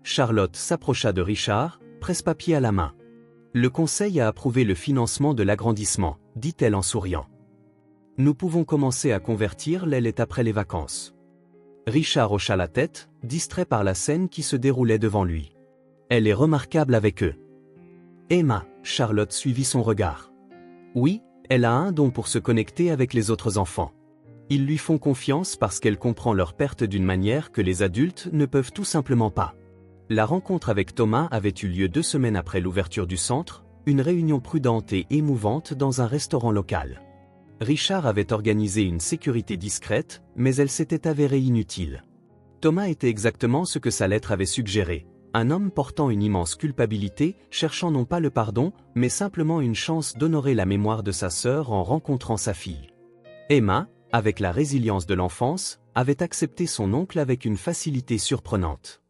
Charlotte s'approcha de Richard, presse-papier à la main. « Le conseil a approuvé le financement de l'agrandissement, » dit-elle en souriant. « Nous pouvons commencer à convertir l'aile après les vacances. » Richard hocha la tête, distrait par la scène qui se déroulait devant lui. « Elle est remarquable avec eux. » Emma, Charlotte suivit son regard. « Oui, elle a un don pour se connecter avec les autres enfants. Ils lui font confiance parce qu'elle comprend leur perte d'une manière que les adultes ne peuvent tout simplement pas. » La rencontre avec Thomas avait eu lieu 2 semaines après l'ouverture du centre, une réunion prudente et émouvante dans un restaurant local. Richard avait organisé une sécurité discrète, mais elle s'était avérée inutile. Thomas était exactement ce que sa lettre avait suggéré. Un homme portant une immense culpabilité, cherchant non pas le pardon, mais simplement une chance d'honorer la mémoire de sa sœur en rencontrant sa fille. Emma, avec la résilience de l'enfance, avait accepté son oncle avec une facilité surprenante.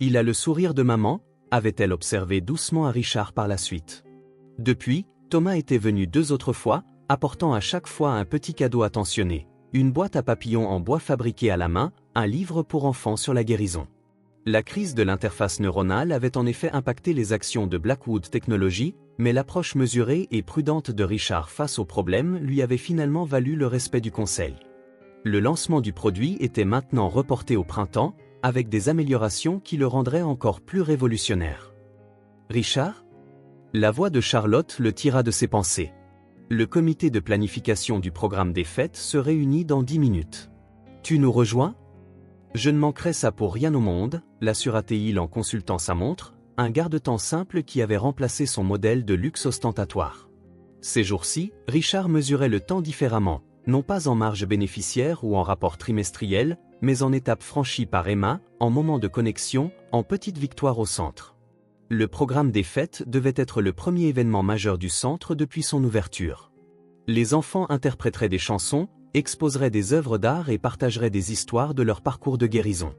Il a le sourire de maman, avait-elle observé doucement à Richard par la suite. Depuis, Thomas était venu 2 autres fois, apportant à chaque fois un petit cadeau attentionné, une boîte à papillons en bois fabriquée à la main, un livre pour enfants sur la guérison. La crise de l'interface neuronale avait en effet impacté les actions de Blackwood Technologies, mais l'approche mesurée et prudente de Richard face au problème lui avait finalement valu le respect du conseil. Le lancement du produit était maintenant reporté au printemps, avec des améliorations qui le rendraient encore plus révolutionnaire. Richard ? La voix de Charlotte le tira de ses pensées. Le comité de planification du programme des fêtes se réunit dans 10 minutes. Tu nous rejoins ? Je ne manquerai ça pour rien au monde, l'assura-t-il en consultant sa montre, un garde-temps simple qui avait remplacé son modèle de luxe ostentatoire. Ces jours-ci, Richard mesurait le temps différemment, non pas en marge bénéficiaire ou en rapport trimestriel, mais en étapes franchies par Emma, en moments de connexion, en petites victoires au centre. Le programme des fêtes devait être le premier événement majeur du centre depuis son ouverture. Les enfants interpréteraient des chansons, exposeraient des œuvres d'art et partageraient des histoires de leur parcours de guérison.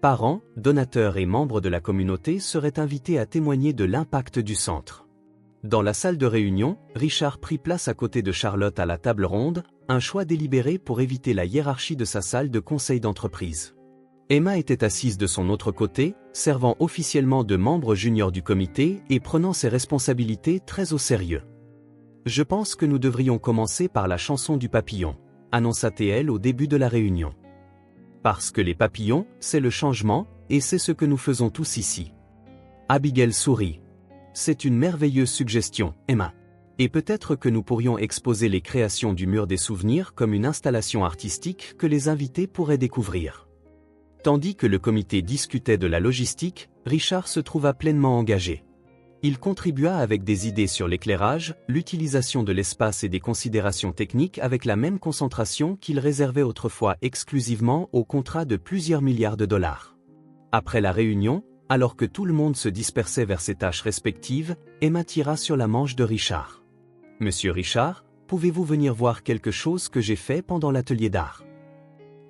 Parents, donateurs et membres de la communauté seraient invités à témoigner de l'impact du centre. Dans la salle de réunion, Richard prit place à côté de Charlotte à la table ronde, un choix délibéré pour éviter la hiérarchie de sa salle de conseil d'entreprise. Emma était assise de son autre côté, servant officiellement de membre junior du comité et prenant ses responsabilités très au sérieux. « Je pense que nous devrions commencer par la chanson du papillon », annonça-t-elle au début de la réunion. Parce que les papillons, c'est le changement, et c'est ce que nous faisons tous ici. Abigail sourit. C'est une merveilleuse suggestion, Emma. Et peut-être que nous pourrions exposer les créations du mur des souvenirs comme une installation artistique que les invités pourraient découvrir. Tandis que le comité discutait de la logistique, Richard se trouva pleinement engagé. Il contribua avec des idées sur l'éclairage, l'utilisation de l'espace et des considérations techniques avec la même concentration qu'il réservait autrefois exclusivement aux contrats de plusieurs milliards de dollars. Après la réunion, alors que tout le monde se dispersait vers ses tâches respectives, Emma tira sur la manche de Richard. « Monsieur Richard, pouvez-vous venir voir quelque chose que j'ai fait pendant l'atelier d'art ?»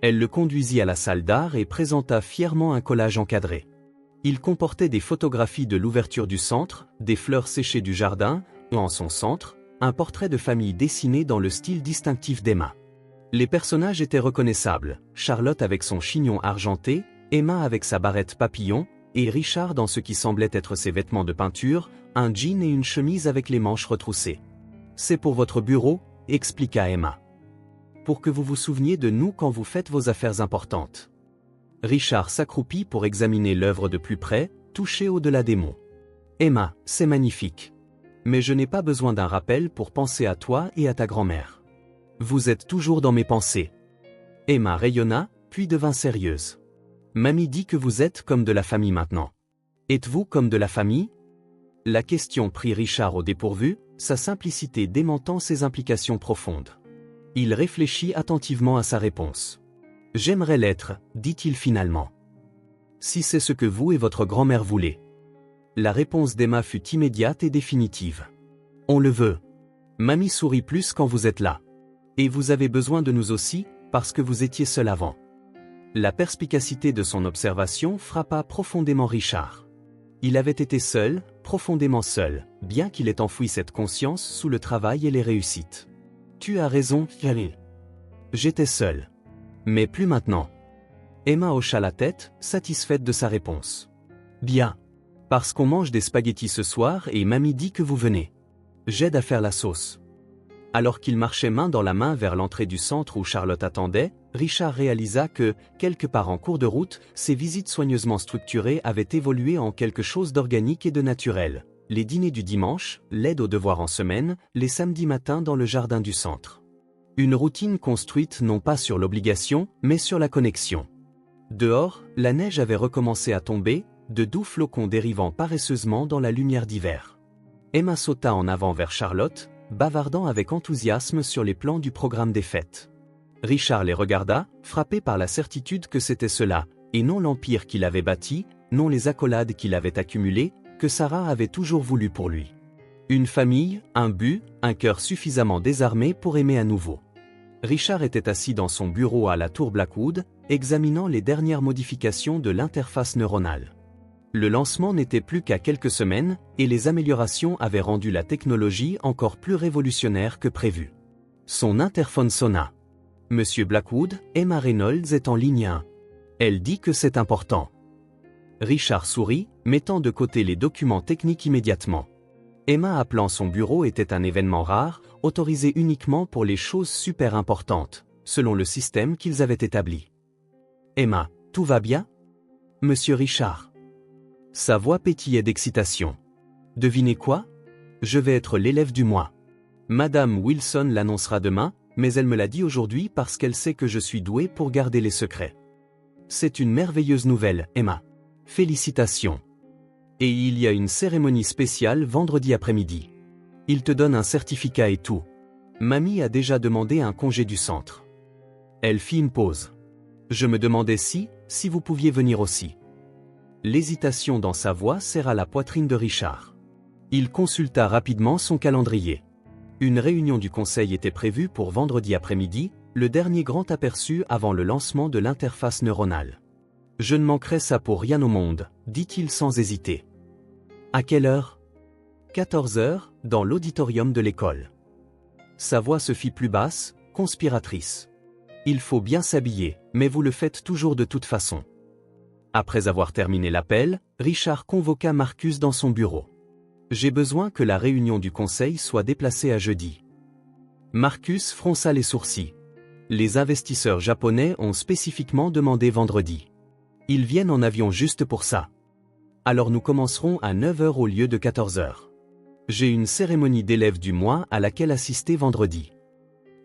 Elle le conduisit à la salle d'art et présenta fièrement un collage encadré. Il comportait des photographies de l'ouverture du centre, des fleurs séchées du jardin, et en son centre, un portrait de famille dessiné dans le style distinctif d'Emma. Les personnages étaient reconnaissables, Charlotte avec son chignon argenté, Emma avec sa barrette papillon, et Richard dans ce qui semblait être ses vêtements de peinture, un jean et une chemise avec les manches retroussées. « C'est pour votre bureau », expliqua Emma. « Pour que vous vous souveniez de nous quand vous faites vos affaires importantes. » Richard s'accroupit pour examiner l'œuvre de plus près, touché au-delà des mots. « Emma, c'est magnifique. Mais je n'ai pas besoin d'un rappel pour penser à toi et à ta grand-mère. Vous êtes toujours dans mes pensées. » Emma rayonna, puis devint sérieuse. « Mamie dit que vous êtes comme de la famille maintenant. Êtes-vous comme de la famille ?» La question prit Richard au dépourvu, sa simplicité démentant ses implications profondes. Il réfléchit attentivement à sa réponse. « J'aimerais l'être, dit-il finalement. Si c'est ce que vous et votre grand-mère voulez. » La réponse d'Emma fut immédiate et définitive. « On le veut. Mamie sourit plus quand vous êtes là. Et vous avez besoin de nous aussi, parce que vous étiez seul avant. » La perspicacité de son observation frappa profondément Richard. Il avait été seul, profondément seul, bien qu'il ait enfoui cette conscience sous le travail et les réussites. « Tu as raison, Khalil. J'étais seul. Mais plus maintenant. » Emma hocha la tête, satisfaite de sa réponse. « Bien. Parce qu'on mange des spaghettis ce soir et mamie dit que vous venez. J'aide à faire la sauce. » Alors qu'il marchait main dans la main vers l'entrée du centre où Charlotte attendait, Richard réalisa que, quelque part en cours de route, ses visites soigneusement structurées avaient évolué en quelque chose d'organique et de naturel. Les dîners du dimanche, l'aide aux devoirs en semaine, les samedis matins dans le jardin du centre. Une routine construite non pas sur l'obligation, mais sur la connexion. Dehors, la neige avait recommencé à tomber, de doux flocons dérivant paresseusement dans la lumière d'hiver. Emma sauta en avant vers Charlotte, bavardant avec enthousiasme sur les plans du programme des fêtes. Richard les regarda, frappé par la certitude que c'était cela, et non l'empire qu'il avait bâti, non les accolades qu'il avait accumulées, que Sarah avait toujours voulu pour lui. Une famille, un but, un cœur suffisamment désarmé pour aimer à nouveau. Richard était assis dans son bureau à la tour Blackwood, examinant les dernières modifications de l'interface neuronale. Le lancement n'était plus qu'à quelques semaines, et les améliorations avaient rendu la technologie encore plus révolutionnaire que prévu. Son interphone sonna. Monsieur Blackwood, Emma Reynolds est en ligne 1. Elle dit que c'est important. Richard sourit, mettant de côté les documents techniques immédiatement. Emma appelant son bureau était un événement rare, autorisé uniquement pour les choses super importantes, selon le système qu'ils avaient établi. Emma, tout va bien? Monsieur Richard. Sa voix pétillait d'excitation. Devinez quoi? Je vais être l'élève du mois. Madame Wilson l'annoncera demain, mais elle me l'a dit aujourd'hui parce qu'elle sait que je suis doué pour garder les secrets. C'est une merveilleuse nouvelle, Emma. Félicitations. Et il y a une cérémonie spéciale vendredi après-midi. Il te donne un certificat et tout. Mamie a déjà demandé un congé du centre. Elle fit une pause. Je me demandais si vous pouviez venir aussi. L'hésitation dans sa voix serra la poitrine de Richard. Il consulta rapidement son calendrier. Une réunion du conseil était prévue pour vendredi après-midi, le dernier grand aperçu avant le lancement de l'interface neuronale. Je ne manquerai ça pour rien au monde, dit-il sans hésiter. À quelle heure? 14 heures, dans l'auditorium de l'école. Sa voix se fit plus basse, conspiratrice. Il faut bien s'habiller, mais vous le faites toujours de toute façon. Après avoir terminé l'appel, Richard convoqua Marcus dans son bureau. J'ai besoin que la réunion du conseil soit déplacée à jeudi. Marcus fronça les sourcils. Les investisseurs japonais ont spécifiquement demandé vendredi. Ils viennent en avion juste pour ça. Alors nous commencerons à 9 h au lieu de 14 h. J'ai une cérémonie d'élèves du mois à laquelle assister vendredi.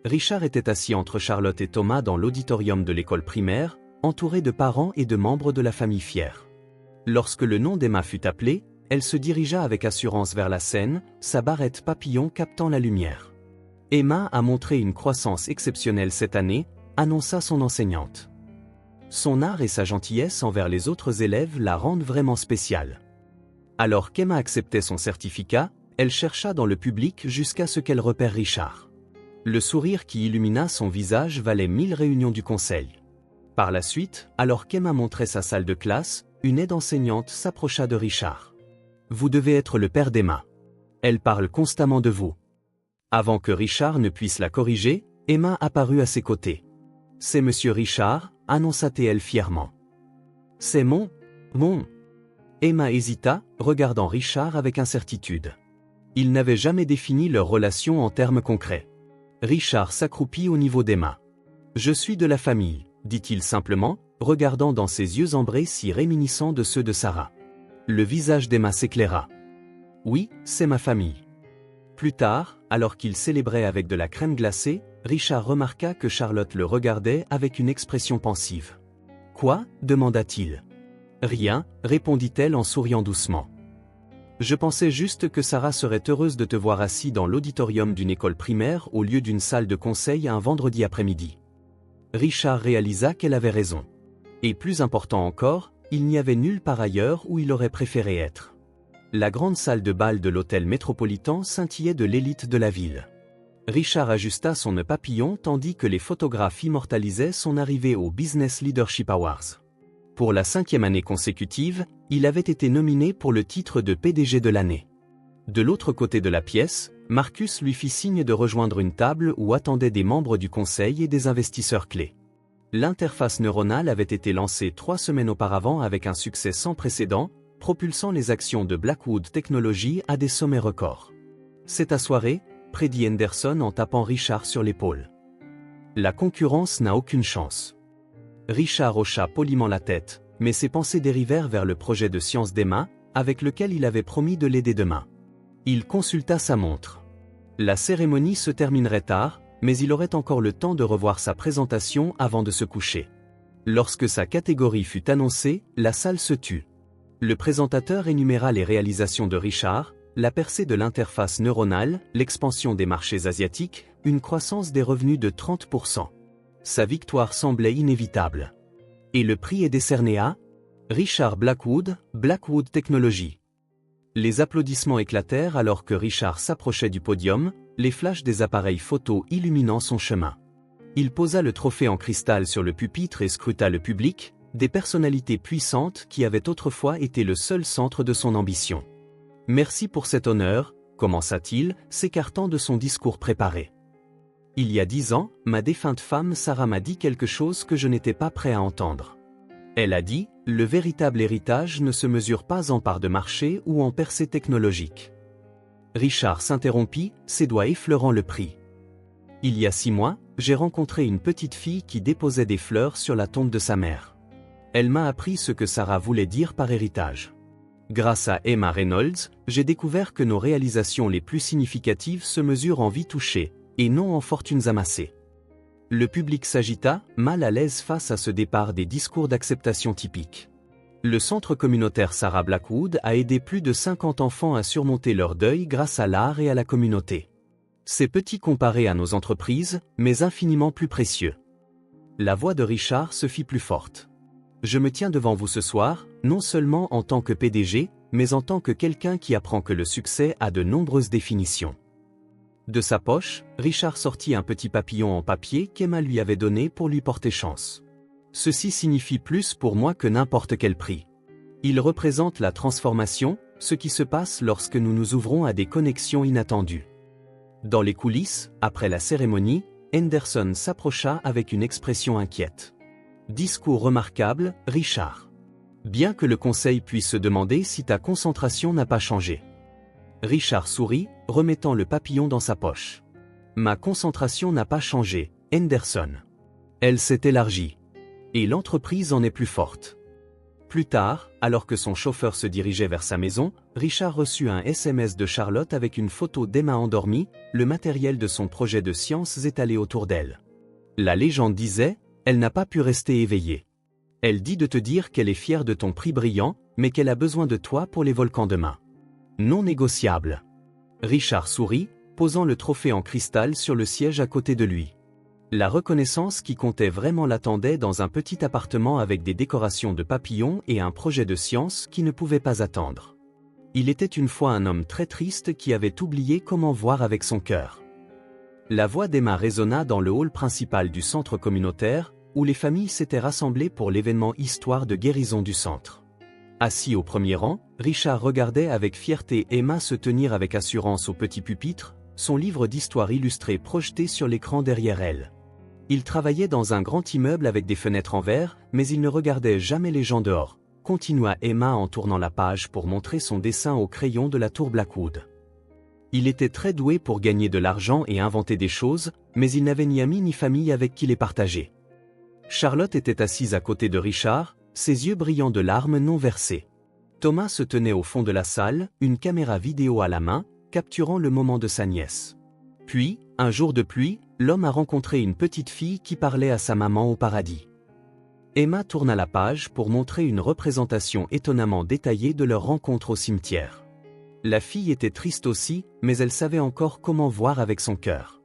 Richard était assis entre Charlotte et Thomas dans l'auditorium de l'école primaire, entouré de parents et de membres de la famille fière. Lorsque le nom d'Emma fut appelé, elle se dirigea avec assurance vers la scène, sa barrette papillon captant la lumière. Emma a montré une croissance exceptionnelle cette année, annonça son enseignante. Son art et sa gentillesse envers les autres élèves la rendent vraiment spéciale. Alors qu'Emma acceptait son certificat, elle chercha dans le public jusqu'à ce qu'elle repère Richard. Le sourire qui illumina son visage valait 1000 réunions du conseil. Par la suite, alors qu'Emma montrait sa salle de classe, une aide enseignante s'approcha de Richard. Vous devez être le père d'Emma. Elle parle constamment de vous. Avant que Richard ne puisse la corriger, Emma apparut à ses côtés. C'est Monsieur Richard, annonça-t-elle fièrement. C'est mon. Emma hésita, regardant Richard avec incertitude. Ils n'avaient jamais défini leur relation en termes concrets. Richard s'accroupit au niveau d'Emma. Je suis de la famille, dit-il simplement, regardant dans ses yeux ambrés si réminiscents de ceux de Sarah. Le visage d'Emma s'éclaira. Oui, c'est ma famille. Plus tard, alors qu'il célébrait avec de la crème glacée, Richard remarqua que Charlotte le regardait avec une expression pensive. Quoi? Demanda-t-il. Rien, répondit-elle en souriant doucement. Je pensais juste que Sarah serait heureuse de te voir assis dans l'auditorium d'une école primaire au lieu d'une salle de conseil un vendredi après-midi. Richard réalisa qu'elle avait raison. Et plus important encore, il n'y avait nulle part ailleurs où il aurait préféré être. La grande salle de bal de l'hôtel métropolitain scintillait de l'élite de la ville. Richard ajusta son nœud papillon tandis que les photographes immortalisaient son arrivée au Business Leadership Awards. Pour la 5e année consécutive, il avait été nominé pour le titre de PDG de l'année. De l'autre côté de la pièce, Marcus lui fit signe de rejoindre une table où attendaient des membres du conseil et des investisseurs clés. L'interface neuronale avait été lancée 3 semaines auparavant avec un succès sans précédent, propulsant les actions de Blackwood Technology à des sommets records. C'est ta soirée, prédit Henderson en tapant Richard sur l'épaule. La concurrence n'a aucune chance. Richard hocha poliment la tête, mais ses pensées dérivèrent vers le projet de science d'Emma, avec lequel il avait promis de l'aider demain. Il consulta sa montre. La cérémonie se terminerait tard, mais il aurait encore le temps de revoir sa présentation avant de se coucher. Lorsque sa catégorie fut annoncée, la salle se tut. Le présentateur énuméra les réalisations de Richard, la percée de l'interface neuronale, l'expansion des marchés asiatiques, une croissance des revenus de 30%. Sa victoire semblait inévitable. Et le prix est décerné à Richard Blackwood, Blackwood Technology. Les applaudissements éclatèrent alors que Richard s'approchait du podium, les flashs des appareils photo illuminant son chemin. Il posa le trophée en cristal sur le pupitre et scruta le public, des personnalités puissantes qui avaient autrefois été le seul centre de son ambition. « Merci pour cet honneur », commença-t-il, s'écartant de son discours préparé. « Il y a 10 ans, ma défunte femme Sarah m'a dit quelque chose que je n'étais pas prêt à entendre. Elle a dit, le véritable héritage ne se mesure pas en parts de marché ou en percée technologique. » Richard s'interrompit, ses doigts effleurant le prix. « Il y a 6 mois, j'ai rencontré une petite fille qui déposait des fleurs sur la tombe de sa mère. Elle m'a appris ce que Sarah voulait dire par héritage. Grâce à Emma Reynolds, j'ai découvert que nos réalisations les plus significatives se mesurent en vies touchées, et non en fortunes amassées. » Le public s'agita, mal à l'aise face à ce départ des discours d'acceptation typiques. Le centre communautaire Sarah Blackwood a aidé plus de 50 enfants à surmonter leur deuil grâce à l'art et à la communauté. C'est petit comparé à nos entreprises, mais infiniment plus précieux. La voix de Richard se fit plus forte. Je me tiens devant vous ce soir, non seulement en tant que PDG, mais en tant que quelqu'un qui apprend que le succès a de nombreuses définitions. De sa poche, Richard sortit un petit papillon en papier qu'Emma lui avait donné pour lui porter chance. Ceci signifie plus pour moi que n'importe quel prix. Il représente la transformation, ce qui se passe lorsque nous nous ouvrons à des connexions inattendues. Dans les coulisses, après la cérémonie, Henderson s'approcha avec une expression inquiète. Discours remarquable, Richard. Bien que le conseil puisse se demander si ta concentration n'a pas changé. Richard sourit, remettant le papillon dans sa poche. Ma concentration n'a pas changé, Henderson. Elle s'est élargie. Et l'entreprise en est plus forte. Plus tard, alors que son chauffeur se dirigeait vers sa maison, Richard reçut un SMS de Charlotte avec une photo d'Emma endormie, le matériel de son projet de science étalé autour d'elle. La légende disait, elle n'a pas pu rester éveillée. Elle dit de te dire qu'elle est fière de ton prix brillant, mais qu'elle a besoin de toi pour les volcans demain. Non négociable. Richard sourit, posant le trophée en cristal sur le siège à côté de lui. La reconnaissance qui comptait vraiment l'attendait dans un petit appartement avec des décorations de papillons et un projet de science qui ne pouvait pas attendre. Il était une fois un homme très triste qui avait oublié comment voir avec son cœur. La voix d'Emma résonna dans le hall principal du centre communautaire, où les familles s'étaient rassemblées pour l'événement Histoire de guérison du centre. Assis au premier rang, Richard regardait avec fierté Emma se tenir avec assurance au petit pupitre, son livre d'histoire illustré projeté sur l'écran derrière elle. Il travaillait dans un grand immeuble avec des fenêtres en verre, mais il ne regardait jamais les gens dehors, continua Emma en tournant la page pour montrer son dessin au crayon de la tour Blackwood. Il était très doué pour gagner de l'argent et inventer des choses, mais il n'avait ni amis ni famille avec qui les partager. Charlotte était assise à côté de Richard, ses yeux brillants de larmes non versées. Thomas se tenait au fond de la salle, une caméra vidéo à la main, capturant le moment de sa nièce. Puis, un jour de pluie, l'homme a rencontré une petite fille qui parlait à sa maman au paradis. Emma tourna la page pour montrer une représentation étonnamment détaillée de leur rencontre au cimetière. La fille était triste aussi, mais elle savait encore comment voir avec son cœur.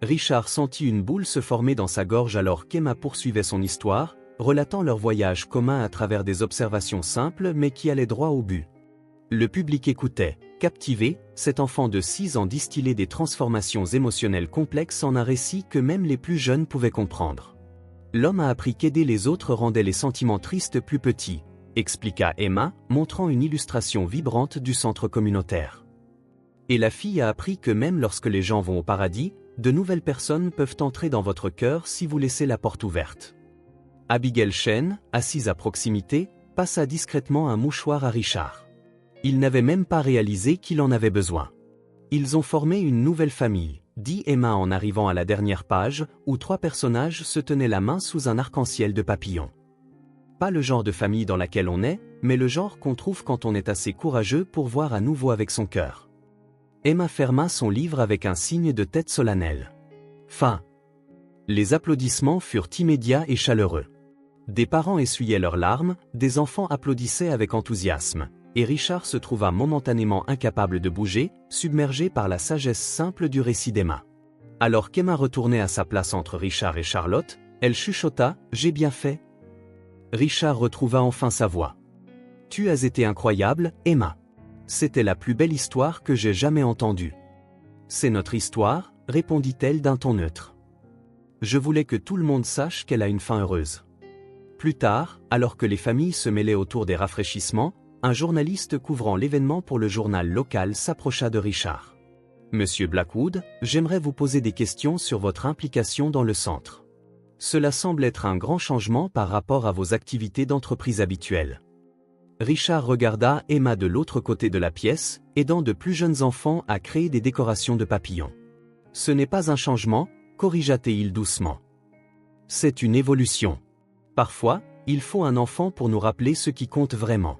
Richard sentit une boule se former dans sa gorge alors qu'Emma poursuivait son histoire, relatant leur voyage commun à travers des observations simples mais qui allaient droit au but. Le public écoutait, captivé, cet enfant de 6 ans distillait des transformations émotionnelles complexes en un récit que même les plus jeunes pouvaient comprendre. L'homme a appris qu'aider les autres rendait les sentiments tristes plus petits, expliqua Emma, montrant une illustration vibrante du centre communautaire. Et la fille a appris que même lorsque les gens vont au paradis, de nouvelles personnes peuvent entrer dans votre cœur si vous laissez la porte ouverte. Abigail Chen, assise à proximité, passa discrètement un mouchoir à Richard. Il n'avait même pas réalisé qu'il en avait besoin. Ils ont formé une nouvelle famille, dit Emma en arrivant à la dernière page, où 3 personnages se tenaient la main sous un arc-en-ciel de papillons. Pas le genre de famille dans laquelle on est, mais le genre qu'on trouve quand on est assez courageux pour voir à nouveau avec son cœur. Emma ferma son livre avec un signe de tête solennel. Fin. Les applaudissements furent immédiats et chaleureux. Des parents essuyaient leurs larmes, des enfants applaudissaient avec enthousiasme, et Richard se trouva momentanément incapable de bouger, submergé par la sagesse simple du récit d'Emma. Alors qu'Emma retournait à sa place entre Richard et Charlotte, elle chuchota « J'ai bien fait ». Richard retrouva enfin sa voix. « Tu as été incroyable, Emma. C'était la plus belle histoire que j'ai jamais entendue. »« C'est notre histoire », répondit-elle d'un ton neutre. « Je voulais que tout le monde sache qu'elle a une fin heureuse. » Plus tard, alors que les familles se mêlaient autour des rafraîchissements, un journaliste couvrant l'événement pour le journal local s'approcha de Richard. « Monsieur Blackwood, j'aimerais vous poser des questions sur votre implication dans le centre. Cela semble être un grand changement par rapport à vos activités d'entreprise habituelles. » Richard regarda Emma de l'autre côté de la pièce, aidant de plus jeunes enfants à créer des décorations de papillons. « Ce n'est pas un changement, corrigea-t-il doucement. C'est une évolution. Parfois, il faut un enfant pour nous rappeler ce qui compte vraiment. »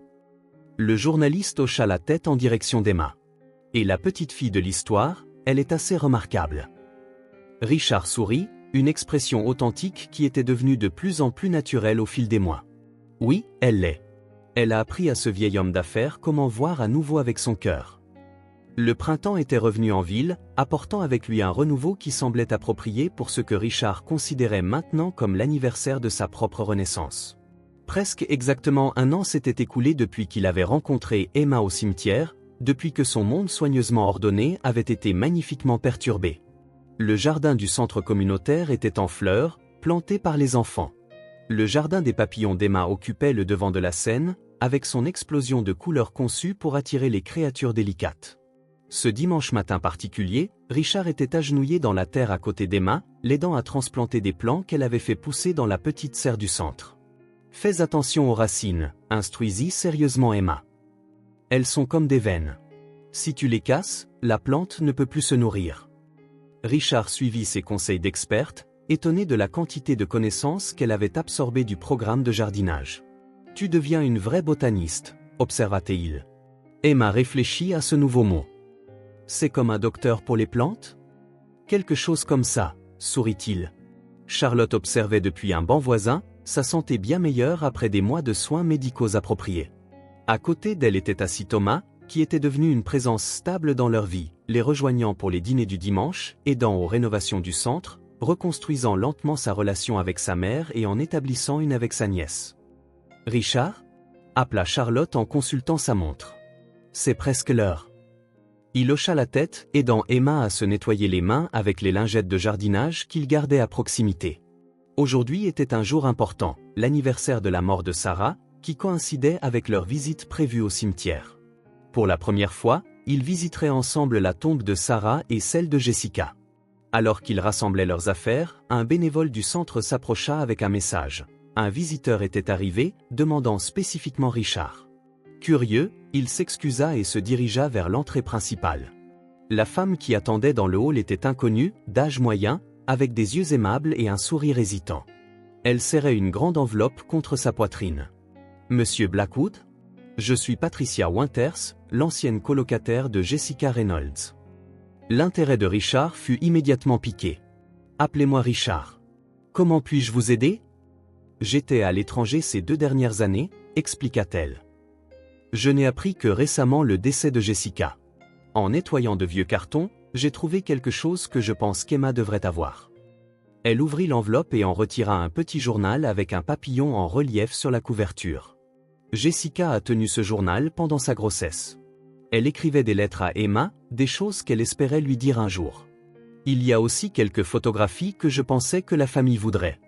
Le journaliste hocha la tête en direction d'Emma. « Et la petite fille de l'histoire, elle est assez remarquable. » Richard sourit, une expression authentique qui était devenue de plus en plus naturelle au fil des mois. « Oui, elle l'est. Elle a appris à ce vieil homme d'affaires comment voir à nouveau avec son cœur. » Le printemps était revenu en ville, apportant avec lui un renouveau qui semblait approprié pour ce que Richard considérait maintenant comme l'anniversaire de sa propre renaissance. Presque exactement un an s'était écoulé depuis qu'il avait rencontré Emma au cimetière, depuis que son monde soigneusement ordonné avait été magnifiquement perturbé. Le jardin du centre communautaire était en fleurs, planté par les enfants. Le jardin des papillons d'Emma occupait le devant de la scène, avec son explosion de couleurs conçue pour attirer les créatures délicates. Ce dimanche matin particulier, Richard était agenouillé dans la terre à côté d'Emma, l'aidant à transplanter des plants qu'elle avait fait pousser dans la petite serre du centre. « Fais attention aux racines », instruisit sérieusement Emma. « Elles sont comme des veines. Si tu les casses, la plante ne peut plus se nourrir. » Richard suivit ses conseils d'experte, étonné de la quantité de connaissances qu'elle avait absorbées du programme de jardinage. « Tu deviens une vraie botaniste, observa-t-il. Emma réfléchit à ce nouveau mot. « C'est comme un docteur pour les plantes ? » Quelque chose comme ça, sourit-il. Charlotte observait depuis un banc voisin, sa santé bien meilleure après des mois de soins médicaux appropriés. À côté d'elle était assis Thomas, qui était devenu une présence stable dans leur vie, les rejoignant pour les dîners du dimanche, aidant aux rénovations du centre, reconstruisant lentement sa relation avec sa mère et en établissant une avec sa nièce. « Richard ?» appela Charlotte en consultant sa montre. « C'est presque l'heure. » Il hocha la tête, aidant Emma à se nettoyer les mains avec les lingettes de jardinage qu'il gardait à proximité. Aujourd'hui était un jour important, l'anniversaire de la mort de Sarah, qui coïncidait avec leur visite prévue au cimetière. Pour la première fois, ils visiteraient ensemble la tombe de Sarah et celle de Jessica. Alors qu'ils rassemblaient leurs affaires, un bénévole du centre s'approcha avec un message. Un visiteur était arrivé, demandant spécifiquement Richard. Curieux, il s'excusa et se dirigea vers l'entrée principale. La femme qui attendait dans le hall était inconnue, d'âge moyen, avec des yeux aimables et un sourire hésitant. Elle serrait une grande enveloppe contre sa poitrine. « Monsieur Blackwood ? Je suis Patricia Winters, l'ancienne colocataire de Jessica Reynolds. » L'intérêt de Richard fut immédiatement piqué. « Appelez-moi Richard. Comment puis-je vous aider ? J'étais à l'étranger ces 2 dernières années, expliqua-t-elle. Je n'ai appris que récemment le décès de Jessica. En nettoyant de vieux cartons, j'ai trouvé quelque chose que je pense qu'Emma devrait avoir. » Elle ouvrit l'enveloppe et en retira un petit journal avec un papillon en relief sur la couverture. Jessica a tenu ce journal pendant sa grossesse. Elle écrivait des lettres à Emma, des choses qu'elle espérait lui dire un jour. Il y a aussi quelques photographies que je pensais que la famille voudrait.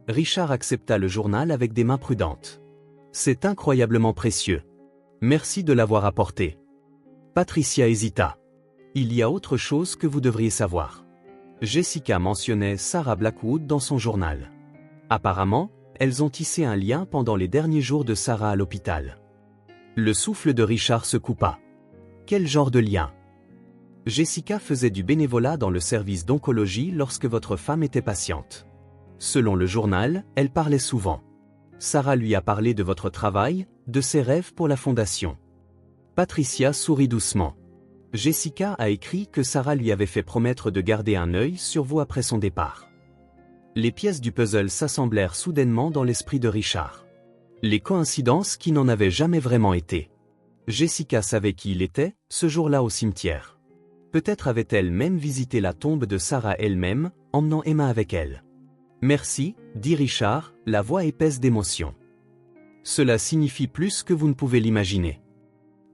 Richard accepta le journal avec des mains prudentes. C'est incroyablement précieux. Merci de l'avoir apporté. Patricia hésita. Il y a autre chose que vous devriez savoir. Jessica mentionnait Sarah Blackwood dans son journal. Apparemment, elles ont tissé un lien pendant les derniers jours de Sarah à l'hôpital. Le souffle de Richard se coupa. Quel genre de lien ? Jessica faisait du bénévolat dans le service d'oncologie lorsque votre femme était patiente. Selon le journal, elle parlait souvent. Sarah lui a parlé de votre travail, de ses rêves pour la fondation. Patricia sourit doucement. Jessica a écrit que Sarah lui avait fait promettre de garder un œil sur vous après son départ. Les pièces du puzzle s'assemblèrent soudainement dans l'esprit de Richard. Les coïncidences qui n'en avaient jamais vraiment été. Jessica savait qui il était, ce jour-là au cimetière. Peut-être avait-elle même visité la tombe de Sarah elle-même, emmenant Emma avec elle. Merci, dit Richard, la voix épaisse d'émotion. Cela signifie plus que vous ne pouvez l'imaginer.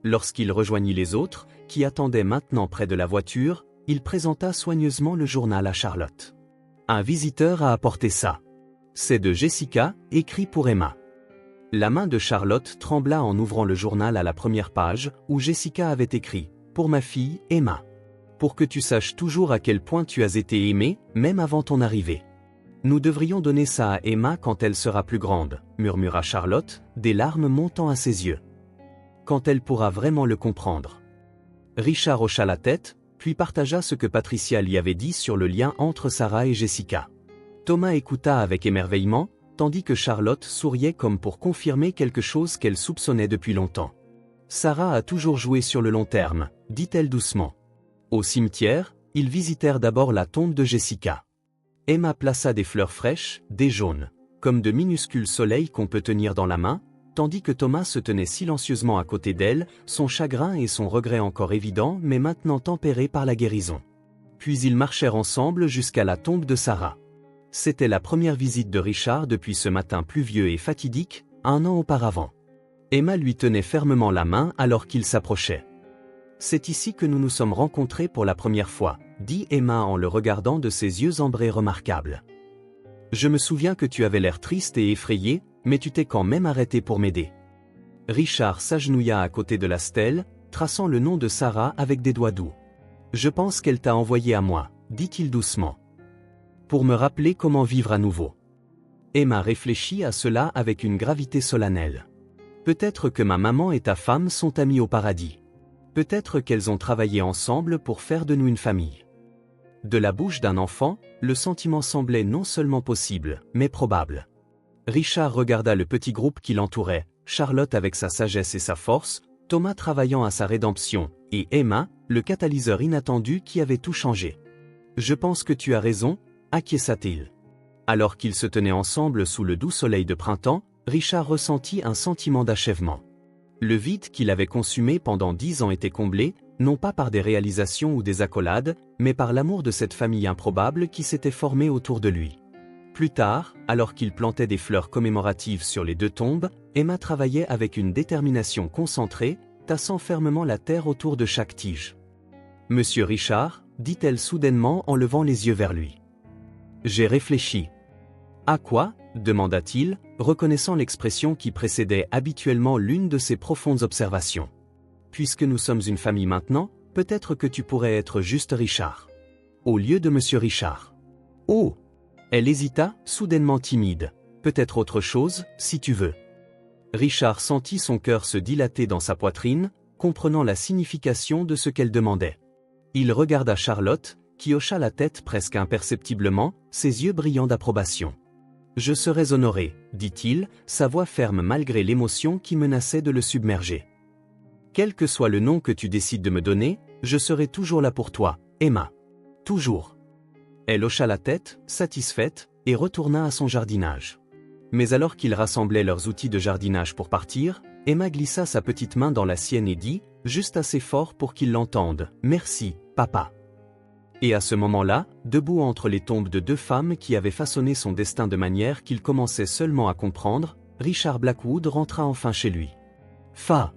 Lorsqu'il rejoignit les autres, qui attendaient maintenant près de la voiture, il présenta soigneusement le journal à Charlotte. Un visiteur a apporté ça. C'est de Jessica, écrit pour Emma. La main de Charlotte trembla en ouvrant le journal à la première page, où Jessica avait écrit « Pour ma fille, Emma. Pour que tu saches toujours à quel point tu as été aimée, même avant ton arrivée. Nous devrions donner ça à Emma quand elle sera plus grande, murmura Charlotte, des larmes montant à ses yeux. Quand elle pourra vraiment le comprendre. » Richard hocha la tête, puis partagea ce que Patricia lui avait dit sur le lien entre Sarah et Jessica. Thomas écouta avec émerveillement, tandis que Charlotte souriait comme pour confirmer quelque chose qu'elle soupçonnait depuis longtemps. Sarah a toujours joué sur le long terme, dit-elle doucement. Au cimetière, ils visitèrent d'abord la tombe de Jessica. Emma plaça des fleurs fraîches, des jaunes, comme de minuscules soleils qu'on peut tenir dans la main, tandis que Thomas se tenait silencieusement à côté d'elle, son chagrin et son regret encore évidents mais maintenant tempérés par la guérison. Puis ils marchèrent ensemble jusqu'à la tombe de Sarah. C'était la première visite de Richard depuis ce matin pluvieux et fatidique, 1 an auparavant. Emma lui tenait fermement la main alors qu'il s'approchait. « C'est ici que nous nous sommes rencontrés pour la première fois, » dit Emma en le regardant de ses yeux ambrés remarquables. « Je me souviens que tu avais l'air triste et effrayé, mais tu t'es quand même arrêté pour m'aider. » Richard s'agenouilla à côté de la stèle, traçant le nom de Sarah avec des doigts doux. « Je pense qu'elle t'a envoyé à moi, » dit-il doucement. « Pour me rappeler comment vivre à nouveau. » Emma réfléchit à cela avec une gravité solennelle. « Peut-être que ma maman et ta femme sont amies au paradis. Peut-être qu'elles ont travaillé ensemble pour faire de nous une famille. » De la bouche d'un enfant, le sentiment semblait non seulement possible, mais probable. Richard regarda le petit groupe qui l'entourait, Charlotte avec sa sagesse et sa force, Thomas travaillant à sa rédemption, et Emma, le catalyseur inattendu qui avait tout changé. « Je pense que tu as raison, » acquiesça-t-il. Alors qu'ils se tenaient ensemble sous le doux soleil de printemps, Richard ressentit un sentiment d'achèvement. Le vide qu'il avait consumé pendant 10 ans était comblé, non pas par des réalisations ou des accolades, mais par l'amour de cette famille improbable qui s'était formée autour de lui. Plus tard, alors qu'il plantait des fleurs commémoratives sur les 2 tombes, Emma travaillait avec une détermination concentrée, tassant fermement la terre autour de chaque tige. « Monsieur Richard, » dit-elle soudainement en levant les yeux vers lui. « J'ai réfléchi. »« À quoi ?» demanda-t-il, reconnaissant l'expression qui précédait habituellement l'une de ses profondes observations. « Puisque nous sommes une famille maintenant, peut-être que tu pourrais être juste Richard. Au lieu de Monsieur Richard. »« Oh !» Elle hésita, soudainement timide. « Peut-être autre chose, si tu veux. » Richard sentit son cœur se dilater dans sa poitrine, comprenant la signification de ce qu'elle demandait. Il regarda Charlotte, qui hocha la tête presque imperceptiblement, ses yeux brillants d'approbation. « Je serais honoré, » dit-il, sa voix ferme malgré l'émotion qui menaçait de le submerger. « Quel que soit le nom que tu décides de me donner, je serai toujours là pour toi, Emma. Toujours. » Elle hocha la tête, satisfaite, et retourna à son jardinage. Mais alors qu'ils rassemblaient leurs outils de jardinage pour partir, Emma glissa sa petite main dans la sienne et dit, juste assez fort pour qu'il l'entende, « Merci, papa. » Et à ce moment-là, debout entre les tombes de 2 femmes qui avaient façonné son destin de manière qu'il commençait seulement à comprendre, Richard Blackwood rentra enfin chez lui. « Fa !